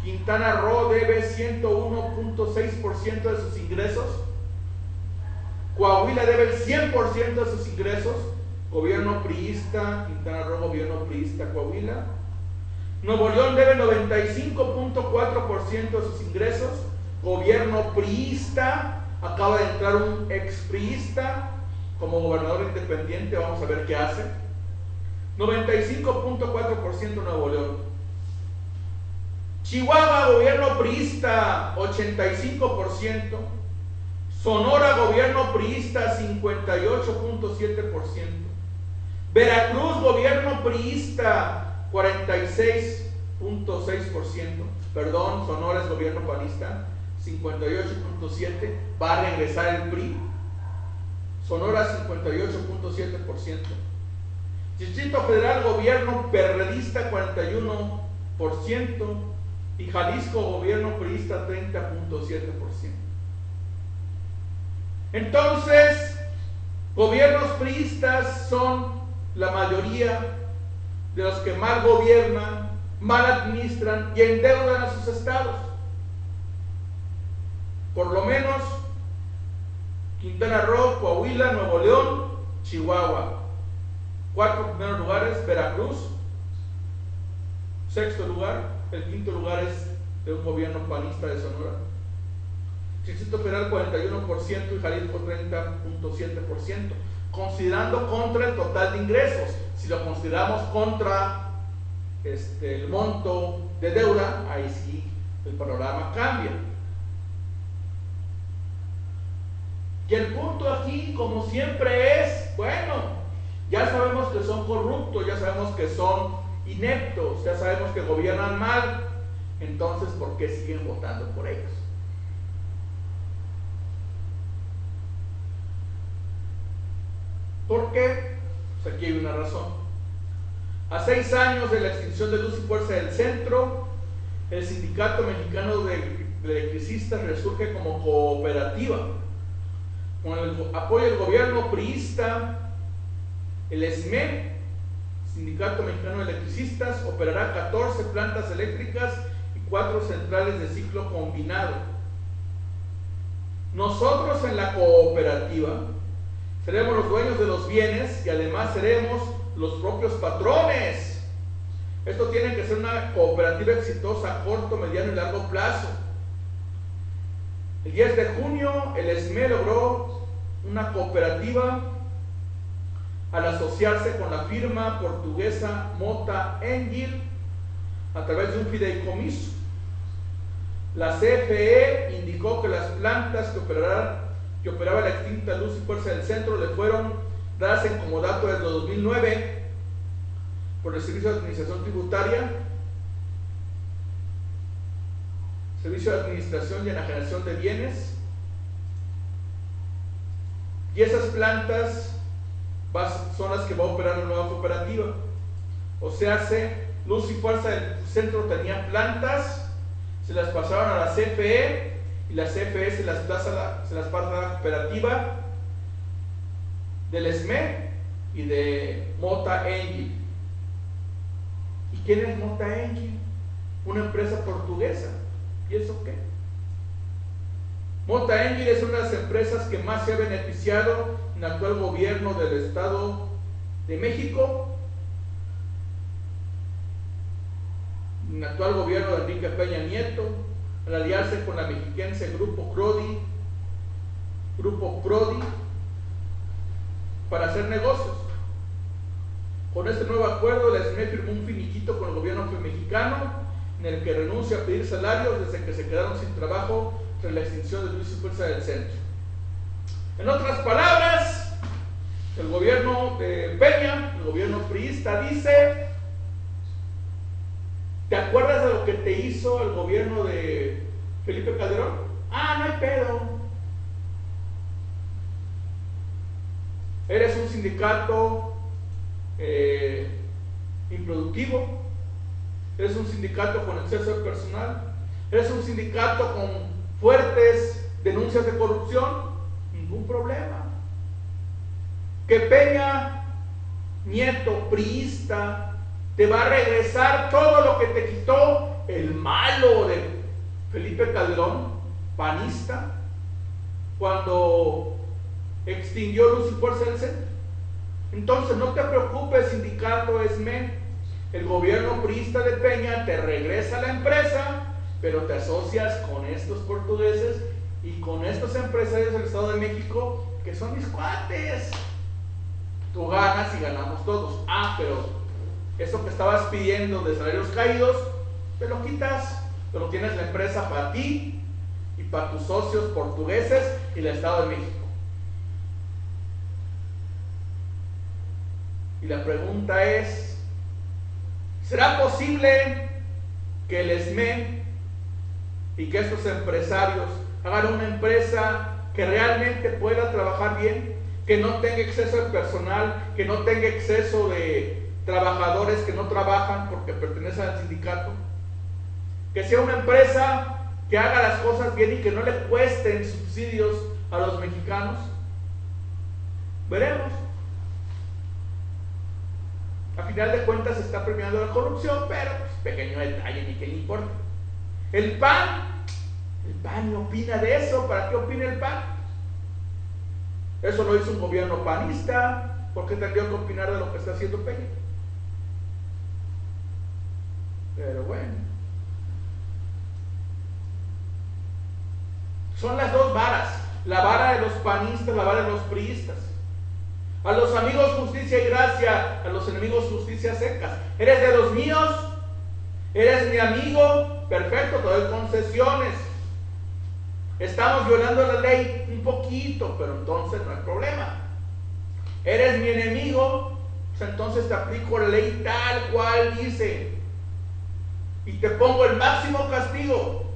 Quintana Roo debe 101.6% de sus ingresos. Coahuila debe el 100% de sus ingresos. Gobierno priista, Quintana Roo, gobierno priista, Coahuila. Nuevo León debe 95.4% de sus ingresos. Gobierno priista. Acaba de entrar un expriista como gobernador independiente. Vamos a ver qué hace. 95.4% Nuevo León. Chihuahua, gobierno priista, 85%. Sonora, gobierno priista, 58.7%. Veracruz, gobierno priista, 46.6%. Perdón, Sonora es gobierno panista, 58.7%. Va a regresar el PRI. Sonora, 58.7%. Distrito Federal, gobierno perredista, 41%. Y Jalisco, gobierno priista, 30.7%. Entonces, gobiernos priistas son la mayoría de los que mal gobiernan, mal administran y endeudan a sus estados. Por lo menos Quintana Roo, Coahuila, Nuevo León, Chihuahua. 4 primeros lugares, Veracruz. 6º lugar, el 5º lugar es de un gobierno panista de Sonora. Distrito Federal 41% y Jalisco 30.7%, considerando contra el total de ingresos. Si lo consideramos contra el monto de deuda, ahí sí el panorama cambia. Y el punto aquí, como siempre, es, bueno, ya sabemos que son corruptos, ya sabemos que son ineptos, ya sabemos que gobiernan mal, entonces ¿por qué siguen votando por ellos? ¿Por qué? Pues aquí hay una razón. A 6 años de la extinción de Luz y Fuerza del Centro, el Sindicato Mexicano de Electricistas resurge como cooperativa. Con el apoyo del gobierno priista, el SME, Sindicato Mexicano de Electricistas, operará 14 plantas eléctricas y 4 centrales de ciclo combinado. Nosotros en la cooperativa seremos los dueños de los bienes y además seremos los propios patrones. Esto tiene que ser una cooperativa exitosa a corto, mediano y largo plazo. El 10 de junio el SME logró una cooperativa al asociarse con la firma portuguesa Mota Engil a través de un fideicomiso. La CFE indicó que las plantas que operaba la extinta Luz y Fuerza del Centro le fueron dadas en comodato desde 2009 por el Servicio de Administración Tributaria, Servicio de Administración y Enajenación de Bienes, y esas plantas son las que va a operar la nueva cooperativa. O sea, Luz y Fuerza del Centro tenía plantas, se las pasaron a la CFE y la CFE se las pasa a la cooperativa del SME y de Mota Engil. ¿Y quién es Mota Engil? Una empresa portuguesa. ¿Y eso qué? Mota Engil es una de las empresas que más se ha beneficiado en el actual gobierno del Estado de México, en el actual gobierno de Enrique Peña Nieto, al aliarse con la mexiquense Grupo Prodi, para hacer negocios. Con este nuevo acuerdo, la SME firmó un finiquito con el gobierno mexicano en el que renuncia a pedir salarios desde que se quedaron sin trabajo tras la extinción de Luz y Fuerza del Centro. En otras palabras, el gobierno de Peña, el gobierno priista, dice: ¿te acuerdas de lo que te hizo el gobierno de Felipe Calderón? Ah, no hay pedo. Eres un sindicato improductivo, eres un sindicato con exceso de personal, eres un sindicato con fuertes denuncias de corrupción, ningún problema. Que Peña Nieto, priista, te va a regresar todo lo que te quitó el malo de Felipe Calderón, panista, cuando extinguió Luz y Fuerza del Centro. Entonces no te preocupes, sindicato SME, el gobierno priista de Peña te regresa a la empresa, pero te asocias con estos portugueses y con estos empresarios del Estado de México que son mis cuates. Tú ganas y ganamos todos. Ah, pero eso que estabas pidiendo de salarios caídos, te lo quitas, pero tienes la empresa para ti y para tus socios portugueses y el Estado de México. Y la pregunta es, ¿será posible que el SME y que estos empresarios hagan una empresa que realmente pueda trabajar bien, que no tenga exceso de personal, que no tenga exceso de trabajadores que no trabajan porque pertenecen al sindicato? Que sea una empresa que haga las cosas bien y que no le cuesten subsidios a los mexicanos. Veremos. A final de cuentas se está premiando la corrupción, pero pues, pequeño detalle, ni que le importa. El PAN no opina de eso. ¿Para qué opina el PAN? Eso lo hizo un gobierno panista. ¿Por qué tendría que opinar de lo que está haciendo Peña? Pero bueno, son las dos varas, la vara de los panistas, la vara de los priistas. A los amigos justicia y gracia, a los enemigos justicia secas. ¿Eres de los míos? ¿Eres mi amigo? Perfecto, te doy concesiones. Estamos violando la ley un poquito, pero entonces no hay problema. ¿Eres mi enemigo? Pues entonces te aplico la ley tal cual dice y te pongo el máximo castigo.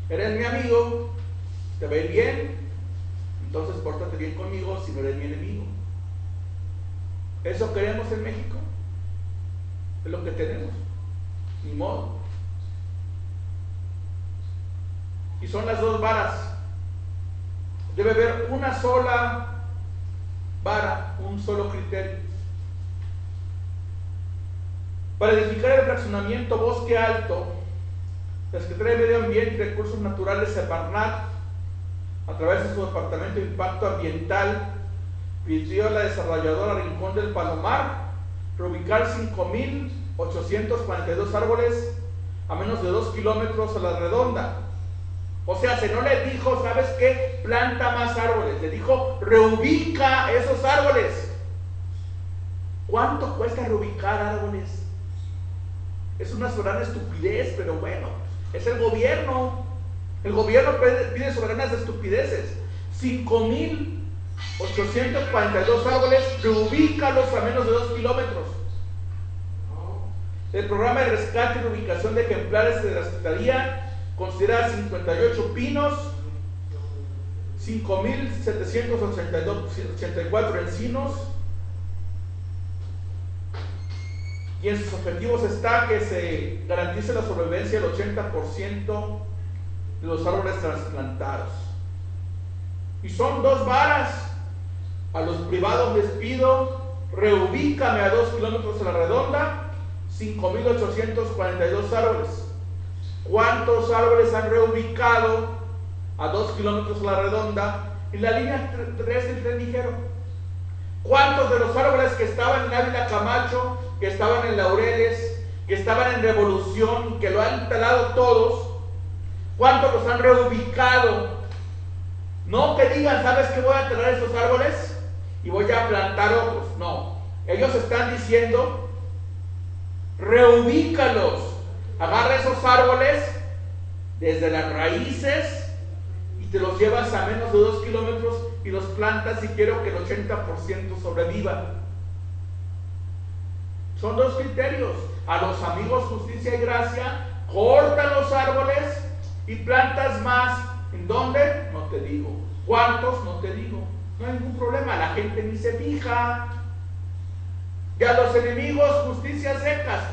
¿Eres mi amigo? ¿Te va a ir bien? Entonces pórtate bien conmigo si no eres mi enemigo. ¿Eso queremos en México? Es lo que tenemos. Ni modo. Y son las dos varas. Debe haber una sola vara, un solo criterio. Para edificar el fraccionamiento Bosque Alto, la Secretaría de Medio Ambiente y Recursos Naturales, Semarnat, a través de su Departamento de Impacto Ambiental, pidió a la desarrolladora Rincón del Palomar reubicar 5,842 árboles a menos de 2 kilómetros a la redonda. O sea, se no le dijo, ¿sabes qué? Planta más árboles. Le dijo, reubica esos árboles. ¿Cuánto cuesta reubicar árboles? Es una soberana estupidez, pero bueno, es el gobierno. El gobierno pide soberanas estupideces. 5,842 árboles, reubícalos a menos de 2 kilómetros. El programa de rescate y reubicación de ejemplares de la Secretaría considera 58 pinos, 5,784 encinos, y en sus objetivos está que se garantice la sobrevivencia del 80% de los árboles trasplantados. Y son dos varas. A los privados les pido, reubícame a 2 kilómetros a la redonda, 5,842 árboles. ¿Cuántos árboles han reubicado a 2 kilómetros a la redonda en la línea 3 del tren ligero? ¿Cuántos de los árboles que estaban en Ávila Camacho, que estaban en Laureles, que estaban en Revolución y que lo han talado todos, cuántos los han reubicado? No que digan, ¿sabes qué? Voy a talar esos árboles y voy a plantar otros. No, ellos están diciendo, reubícalos. Agarra esos árboles desde las raíces y te los llevas a menos de 2 kilómetros y los plantas y quiero que el 80% sobreviva. Son dos criterios. A los amigos justicia y gracia, corta los árboles y plantas más. ¿En dónde? No te digo. ¿Cuántos? No te digo. No hay ningún problema, la gente ni se fija. Y a los enemigos justicia secas,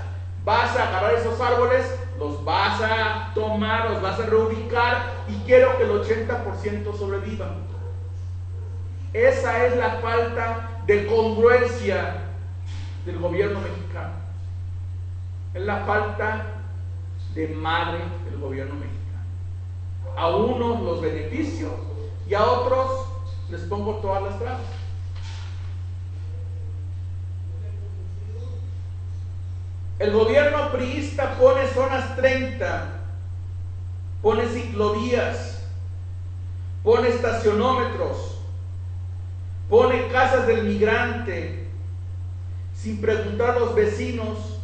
vas a agarrar esos árboles, los vas a tomar, los vas a reubicar y quiero que el 80% sobrevivan. Esa es la falta de congruencia del gobierno mexicano. Es la falta de madre del gobierno mexicano. A unos los beneficio y a otros les pongo todas las trabas. El gobierno priista pone zonas 30, pone ciclovías, pone estacionómetros, pone casas del migrante, sin preguntar a los vecinos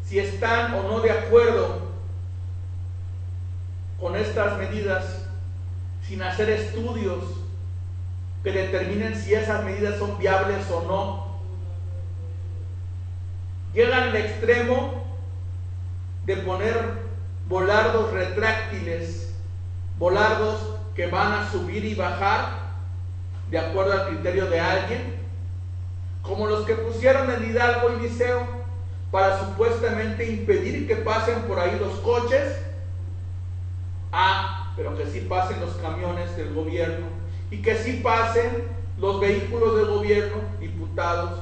si están o no de acuerdo con estas medidas sin hacer estudios que determinen si esas medidas son viables o no. Llegan al extremo de poner volardos retráctiles, volardos que van a subir y bajar de acuerdo al criterio de alguien, como los que pusieron en Hidalgo y Liceo para supuestamente impedir que pasen por ahí los coches, pero que sí pasen los camiones del gobierno y que sí pasen los vehículos del gobierno, diputados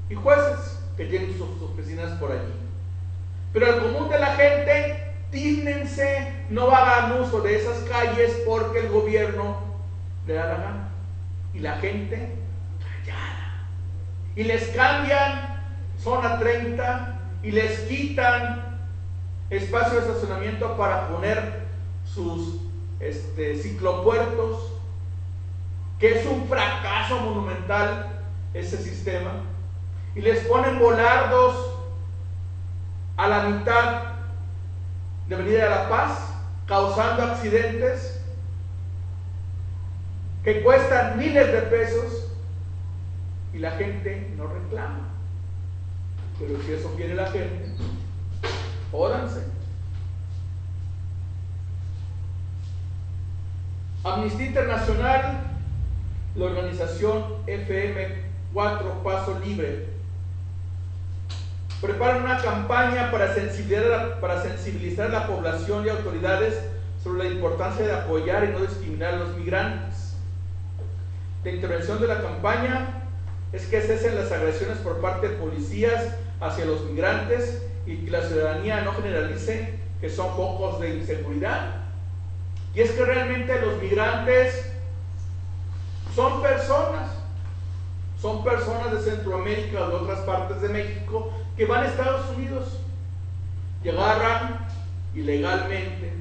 y jueces que tienen sus oficinas por allí. Pero el común de la gente, dígnense, no hagan uso de esas calles porque el gobierno le da la gana. Y la gente callada. Y les cambian zona 30 y les quitan espacio de estacionamiento para poner sus ciclopuertos, que es un fracaso monumental ese sistema, y les ponen volardos a la mitad de Avenida de la Paz, causando accidentes que cuestan miles de pesos y la gente no reclama. Pero si eso quiere la gente, jódanse. Amnistía Internacional, la organización FM4 Paso Libre, preparan una campaña para sensibilizar a la población y autoridades sobre la importancia de apoyar y no discriminar a los migrantes. La intervención de la campaña es que cesen las agresiones por parte de policías hacia los migrantes y que la ciudadanía no generalice que son focos de inseguridad. Y es que realmente los migrantes son personas de Centroamérica o de otras partes de México que van a Estados Unidos y agarran ilegalmente,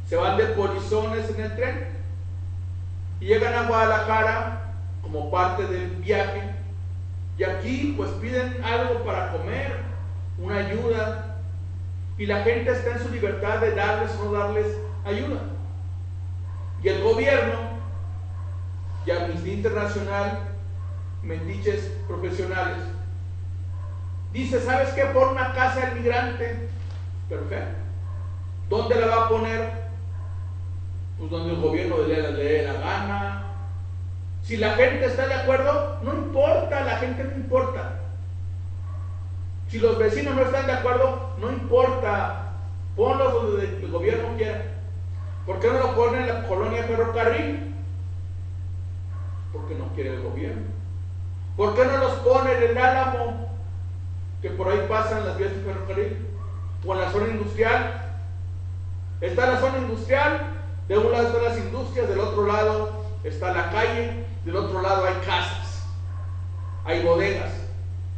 se van de polizones en el tren y llegan a Guadalajara como parte del viaje, y aquí pues piden algo para comer, una ayuda, y la gente está en su libertad de darles o no darles ayuda. Y el gobierno y Amnistía Internacional, metiches profesionales, dice: ¿sabes qué? Pon una casa al migrante. Perfecto. ¿Dónde la va a poner? Pues donde el gobierno le dé la gana. Si la gente está de acuerdo, no importa, la gente no importa. Si los vecinos no están de acuerdo, no importa, ponlos donde el gobierno quiera. ¿Por qué no lo ponen en la colonia Ferrocarril? Porque no quiere el gobierno. ¿Por qué no los ponen en el Álamo, que por ahí pasan las vías de ferrocarril? O en la zona industrial. Está la zona industrial, de un lado están las industrias, del otro lado está la calle, del otro lado hay casas, hay bodegas.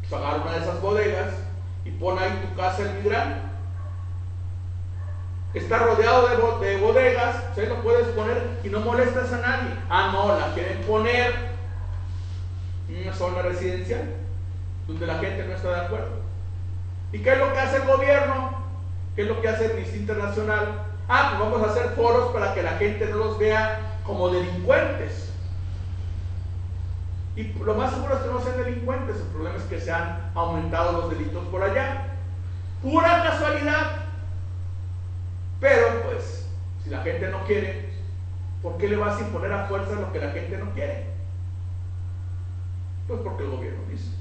Pues agarra una de esas bodegas y pon ahí tu casa el migrante. Está rodeado de bodegas, ahí lo puedes poner y no molestas a nadie. No, la quieren poner en una zona residencial donde la gente no está de acuerdo. ¿Y qué es lo que hace el gobierno? ¿Qué es lo que hace Amnistía Internacional? Pues vamos a hacer foros para que la gente no los vea como delincuentes. Y lo más seguro es que no sean delincuentes. El problema es que se han aumentado los delitos por allá. Pura casualidad. Pero pues, si la gente no quiere, ¿por qué le vas a imponer a fuerza lo que la gente no quiere? Pues porque el gobierno dice.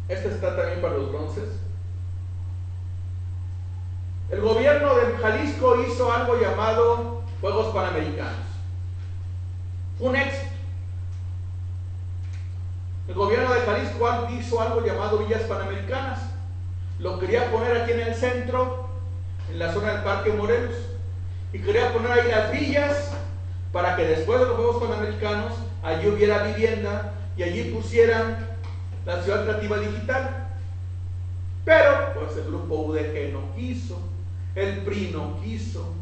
Este está también para los bronces. El gobierno de Jalisco hizo algo llamado Juegos Panamericanos. Fue un éxito. El gobierno de Jalisco hizo algo llamado Villas Panamericanas. Lo quería poner aquí en el centro, en la zona del Parque Morelos, y quería poner ahí las villas para que después de los Juegos Panamericanos allí hubiera vivienda y allí pusieran la ciudad creativa digital. Pero pues el grupo UDG no quiso, el PRI no quiso,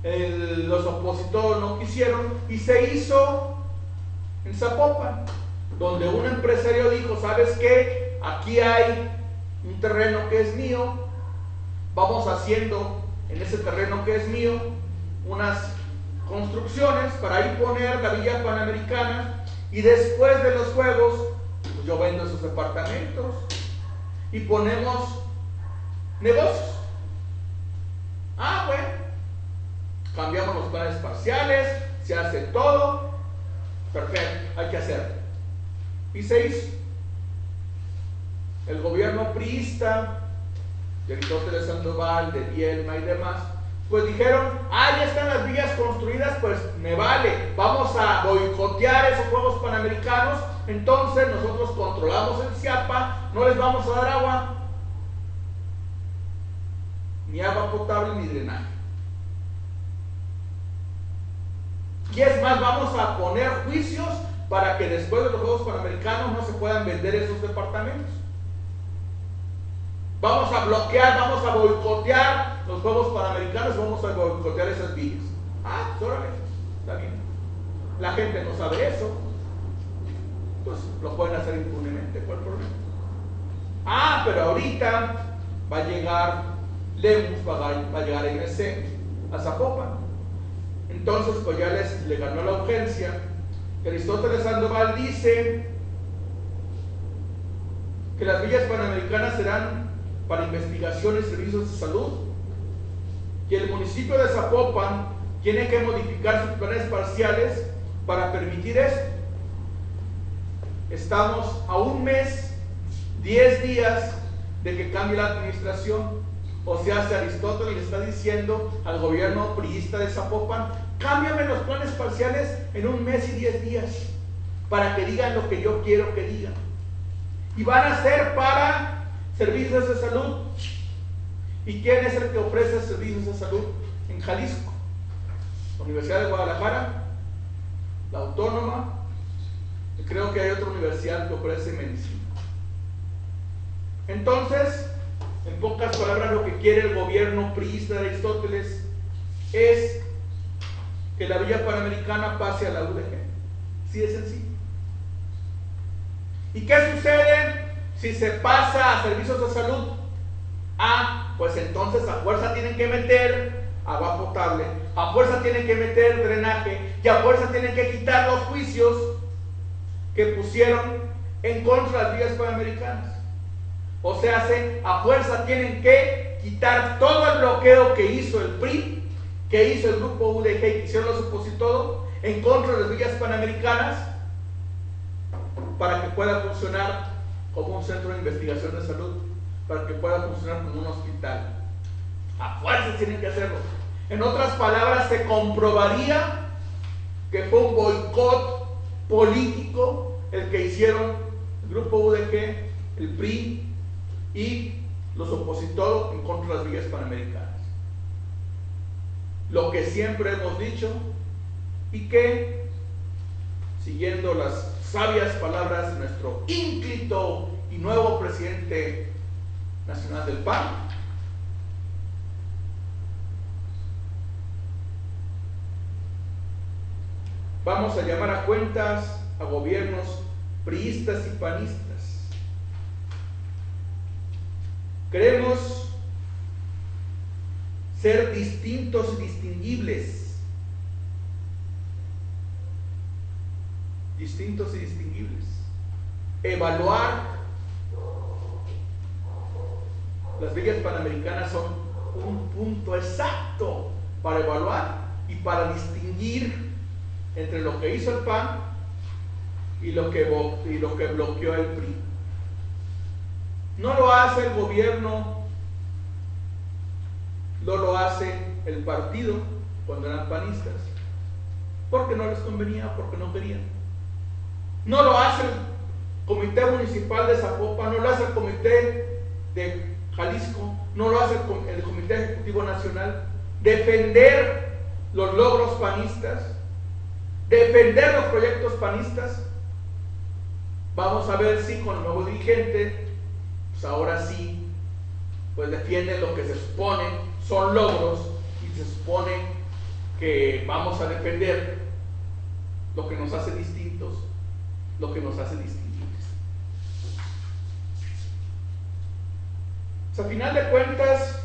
los opositores no quisieron, y se hizo en Zapopan, donde un empresario dijo: ¿sabes qué? Aquí hay un terreno que es mío, vamos haciendo en ese terreno que es mío unas construcciones para ahí poner la Villa Panamericana, y después de los juegos pues yo vendo esos departamentos y ponemos negocios. Bueno, cambiamos los planes parciales, se hace todo, perfecto, hay que hacerlo. Y se hizo. El gobierno priista de Aristóteles Sandoval, de Bielma y demás, pues dijeron, ya están las villas construidas, pues me vale, vamos a boicotear esos Juegos Panamericanos, entonces nosotros controlamos el CIAPA, no les vamos a dar agua, ni agua potable ni drenaje. Y es más, vamos a poner juicios para que después de los Juegos Panamericanos no se puedan vender esos departamentos. Vamos a bloquear, vamos a boicotear los Juegos Panamericanos, vamos a boicotear esas villas. Pues órale, está bien. La gente no sabe eso, pues lo pueden hacer impunemente, ¿cuál problema? Pero ahorita va a llegar Lemus, va a llegar MC a Zapopan. Entonces, pues ya le ganó la urgencia. Aristóteles Sandoval dice que las villas panamericanas serán para investigación y servicios de salud, y el municipio de Zapopan tiene que modificar sus planes parciales para permitir esto. Estamos a un mes, 10 días de que cambie la administración. O sea, si Aristóteles le está diciendo al gobierno priista de Zapopan, cámbiame los planes parciales en un mes y 10 días para que digan lo que yo quiero que digan. Y van a ser para servicios de salud. ¿Y quién es el que ofrece servicios de salud en Jalisco? La Universidad de Guadalajara, la Autónoma, y creo que hay otra universidad que ofrece medicina. Entonces, en pocas palabras, lo que quiere el gobierno priista de Aristóteles es que la Villa Panamericana pase a la UDG. Así de sencillo. ¿Y qué sucede si se pasa a servicios de salud? Pues entonces a fuerza tienen que meter agua potable, a fuerza tienen que meter drenaje, y a fuerza tienen que quitar los juicios que pusieron en contra de las villas panamericanas. O sea, a fuerza tienen que quitar todo el bloqueo que hizo el PRI, que hizo el grupo UDG y que hicieron los opositores en contra de las villas panamericanas, para que pueda funcionar como un centro de investigación de salud, para que pueda funcionar como un hospital. A fuerzas tienen que hacerlo. En otras palabras, se comprobaría que fue un boicot político el que hicieron el grupo UDG, el PRI y los opositores en contra de las villas panamericanas. Lo que siempre hemos dicho, y que, siguiendo las sabias palabras de nuestro ínclito y nuevo presidente nacional del PAN, vamos a llamar a cuentas a gobiernos priistas y panistas. Queremos ser distintos y distinguibles. Distintos y distinguibles. Evaluar. Las villas panamericanas son un punto exacto para evaluar y para distinguir entre lo que hizo el PAN y lo que bloqueó el PRI. No lo hace el gobierno, no lo hace el partido cuando eran panistas, porque no les convenía, porque no querían. No lo hace el Comité Municipal de Zapopan, no lo hace el Comité de Jalisco, no lo hace el Comité Ejecutivo Nacional. Defender los logros panistas, defender los proyectos panistas. Vamos a ver si con el nuevo dirigente, pues ahora sí, pues defiende lo que se supone son logros, y se supone que vamos a defender lo que nos hace distintos, lo que nos hace distinguibles. Pues a final de cuentas,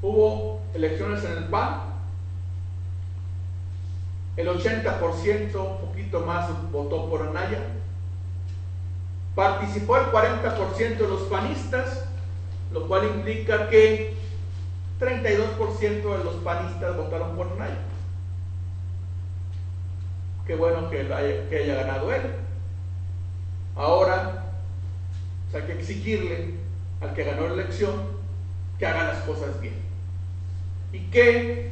hubo elecciones en el PAN, el 80%, un poquito más, votó por Anaya, participó el 40% de los panistas, lo cual implica que 32% de los panistas votaron por Anaya. Qué bueno que haya ganado él. Ahora hay que exigirle al que ganó la elección que haga las cosas bien. Y que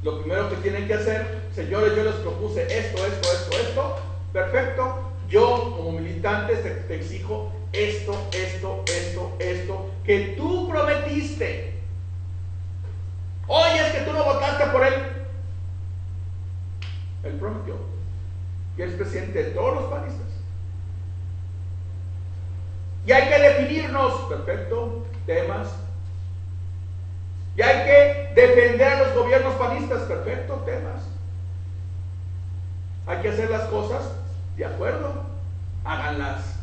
lo primero que tienen que hacer, señores, yo les propuse esto, perfecto. Yo como militante te exijo esto, que tú prometiste. Oye, es que tú no votaste por él. Él prometió. Y él es presidente de todos los panistas. Y hay que definirnos, perfecto, temas. Y hay que defender a los gobiernos panistas, perfecto, temas. Hay que hacer las cosas de acuerdo, háganlas.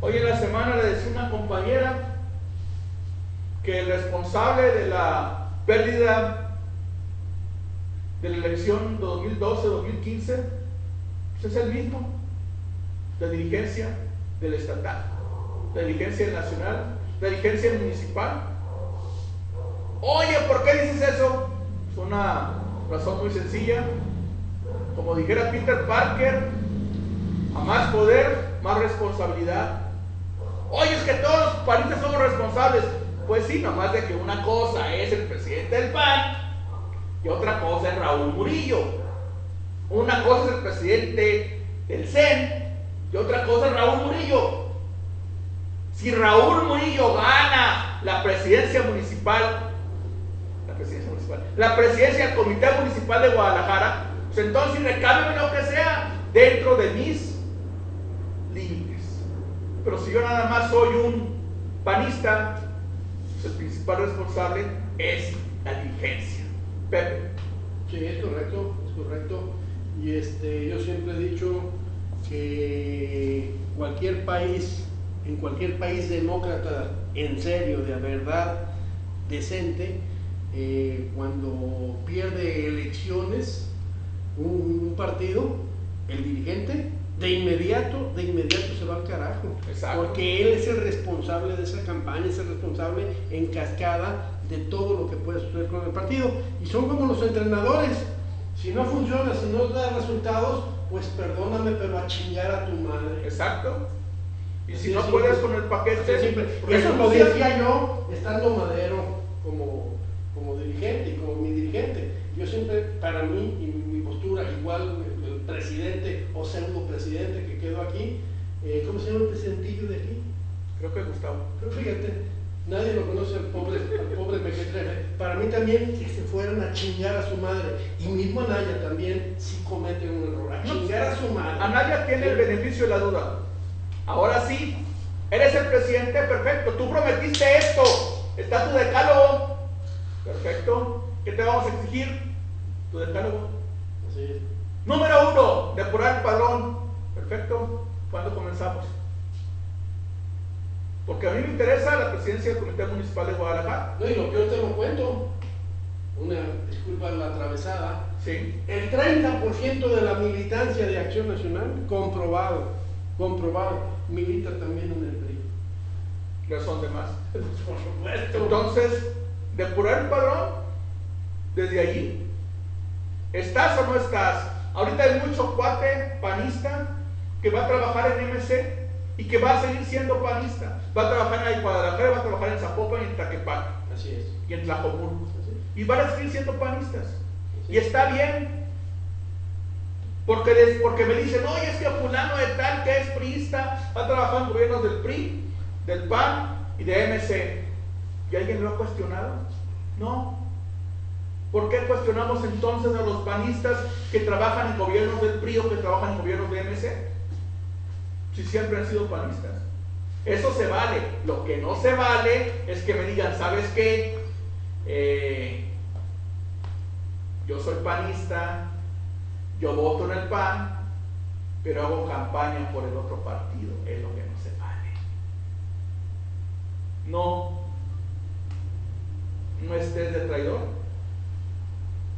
Hoy en la semana le decía una compañera que el responsable de la pérdida de la elección 2012-2015 pues es el mismo, la dirigencia del estatal, la dirigencia del nacional, la dirigencia municipal. Oye, ¿por qué dices eso? Es una razón muy sencilla. Como dijera Peter Parker, a más poder, más responsabilidad. Oye, es que todos los panistas somos responsables. Pues sí, nomás de que una cosa es el presidente del PAN y otra cosa es Raúl Murillo. Una cosa es el presidente del CEN y otra cosa es Raúl Murillo. Si Raúl Murillo gana la presidencia municipal, la presidencia del Comité Municipal de Guadalajara, pues entonces recámbeme lo que sea dentro de mis límites. Pero si yo nada más soy un panista, pues el principal responsable es la dirigencia. Pepe.
Sí, es correcto, es correcto. Y yo siempre he dicho que cualquier país, en cualquier país demócrata, en serio, de verdad, decente, cuando pierde elecciones un partido, el dirigente de inmediato se va al carajo.
Exacto.
Porque él es el responsable de esa campaña, es el responsable en cascada de todo lo que puede suceder con el partido. Y son como los entrenadores: si no funciona, si no da resultados, pues perdóname, pero a chingar a tu madre.
Exacto. Y si
Así
no
es,
puedes
simple.
con el paquete,
Y eso lo decía yo estando Madero como dirigente y como mi dirigente. Yo siempre, para mí, y mi postura, igual el presidente o pseudo presidente que quedó aquí, ¿cómo se llama el presidentillo de aquí?
creo que Gustavo.
Pero fíjate, nadie lo conoce al pobre mequetrefe. Para mí también, que se fueran a chingar a su madre. Y mismo Anaya también sí comete un error, a chingar a su madre.
Anaya tiene el beneficio de la duda. Ahora sí, eres el presidente, perfecto. Tú prometiste esto, está tu decálogo, perfecto. ¿Qué te vamos a exigir? Tu decálogo.
Así es.
Número 1, depurar el padrón, perfecto. ¿Cuándo comenzamos? Porque a mí me interesa la presidencia del Comité Municipal de Guadalajara.
No, y lo peor te lo cuento, disculpa la atravesada,
Sí.
el 30% de la militancia de Acción Nacional, comprobado, milita también en el PRI.
Razón de más.
Por supuesto.
Entonces, depurar el padrón, desde allí, ¿estás o no estás? Ahorita hay mucho cuate panista que va a trabajar en MC y que va a seguir siendo panista. Va a trabajar en Guadalajara, va a trabajar en Zapopan y en Tlaquepaque
Así es.
y en Tlajomulco.
Así es.
Y van a seguir siendo panistas.
Así
Y
es.
está bien. Porque me dicen, oye, es que fulano de tal que es priista, va a trabajar en gobiernos del PRI, del PAN y de MC. ¿Y alguien lo ha cuestionado? No. ¿Por qué cuestionamos entonces a los panistas que trabajan en gobiernos del PRI o que trabajan en gobiernos de MC? Si siempre han sido panistas. Eso se vale. Lo que no se vale es que me digan, ¿sabes qué? Yo soy panista, yo voto en el PAN, pero hago campaña por el otro partido. Es lo que no se vale. No. no estés de traidor.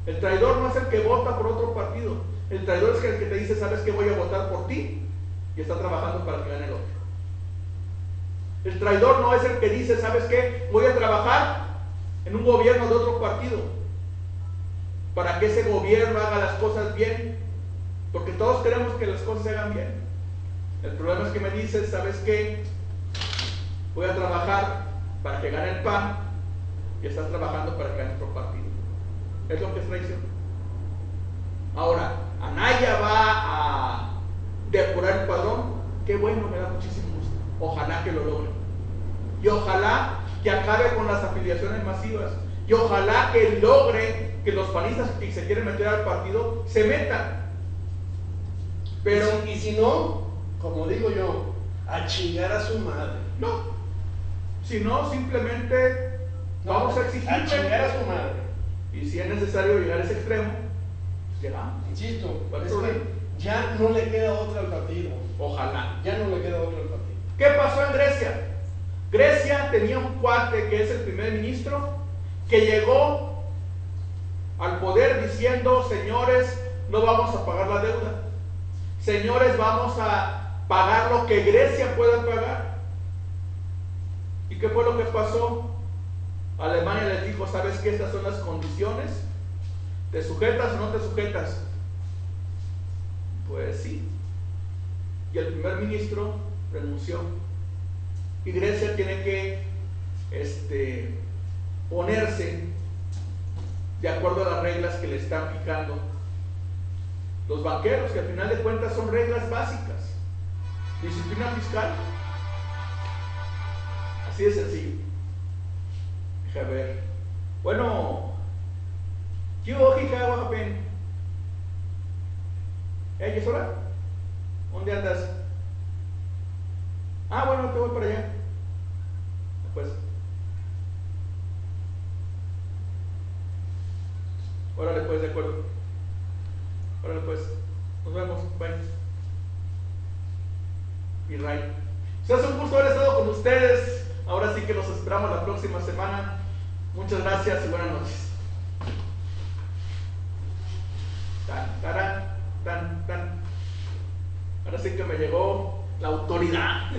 El traidor no es el que vota por otro partido. El traidor es el que te dice, sabes que voy a votar por ti, y está trabajando para que gane el otro. El traidor no es el que dice, sabes qué, voy a trabajar en un gobierno de otro partido para que ese gobierno haga las cosas bien, porque todos queremos que las cosas se hagan bien. El problema es que me dices, sabes qué, voy a trabajar para que gane el PAN, y estás trabajando para que gane otro partido. Es lo que es traición. Ahora, Anaya va a depurar el padrón. Qué bueno, me da muchísimo gusto. Ojalá que lo logre. Y ojalá que acabe con las afiliaciones masivas. Y ojalá que logre que los panistas que se quieren meter al partido se metan. Pero,
y si no, como digo yo, a chingar a su madre.
no. Si no, simplemente vamos a exigirle.
A chingar a su madre.
Y si es necesario llegar a ese extremo, pues llegamos.
Insisto,
¿Cuál
es
problema?
que ya no le queda otra al partido.
Ojalá.
Ya no le queda otra al partido.
¿Qué pasó en Grecia? Grecia tenía un cuate que es el primer ministro que llegó al poder diciendo, señores, no vamos a pagar la deuda. Señores, vamos a pagar lo que Grecia pueda pagar. ¿Y qué fue lo que pasó? Alemania les dijo, ¿sabes qué? Estas son las condiciones. ¿Te sujetas o no te sujetas? Pues sí. Y el primer ministro renunció. Y Grecia tiene que ponerse de acuerdo a las reglas que le están fijando los banqueros, que al final de cuentas son reglas básicas. Disciplina fiscal. Así de sencillo. Deja ver. Bueno, ¿qué hubo, hija, Oaxapen? ¿Ya es hora? ¿Dónde andas? Ah, bueno, te voy para allá. Pues. Órale, pues, de acuerdo. Órale, pues. Nos vemos. Bye. Y Ray. Se hace un gusto haber estado con ustedes. Ahora sí que los esperamos la próxima semana. Muchas gracias y buenas noches. Tan, tarán, tan, tan. Ahora sí que me llegó la autoridad.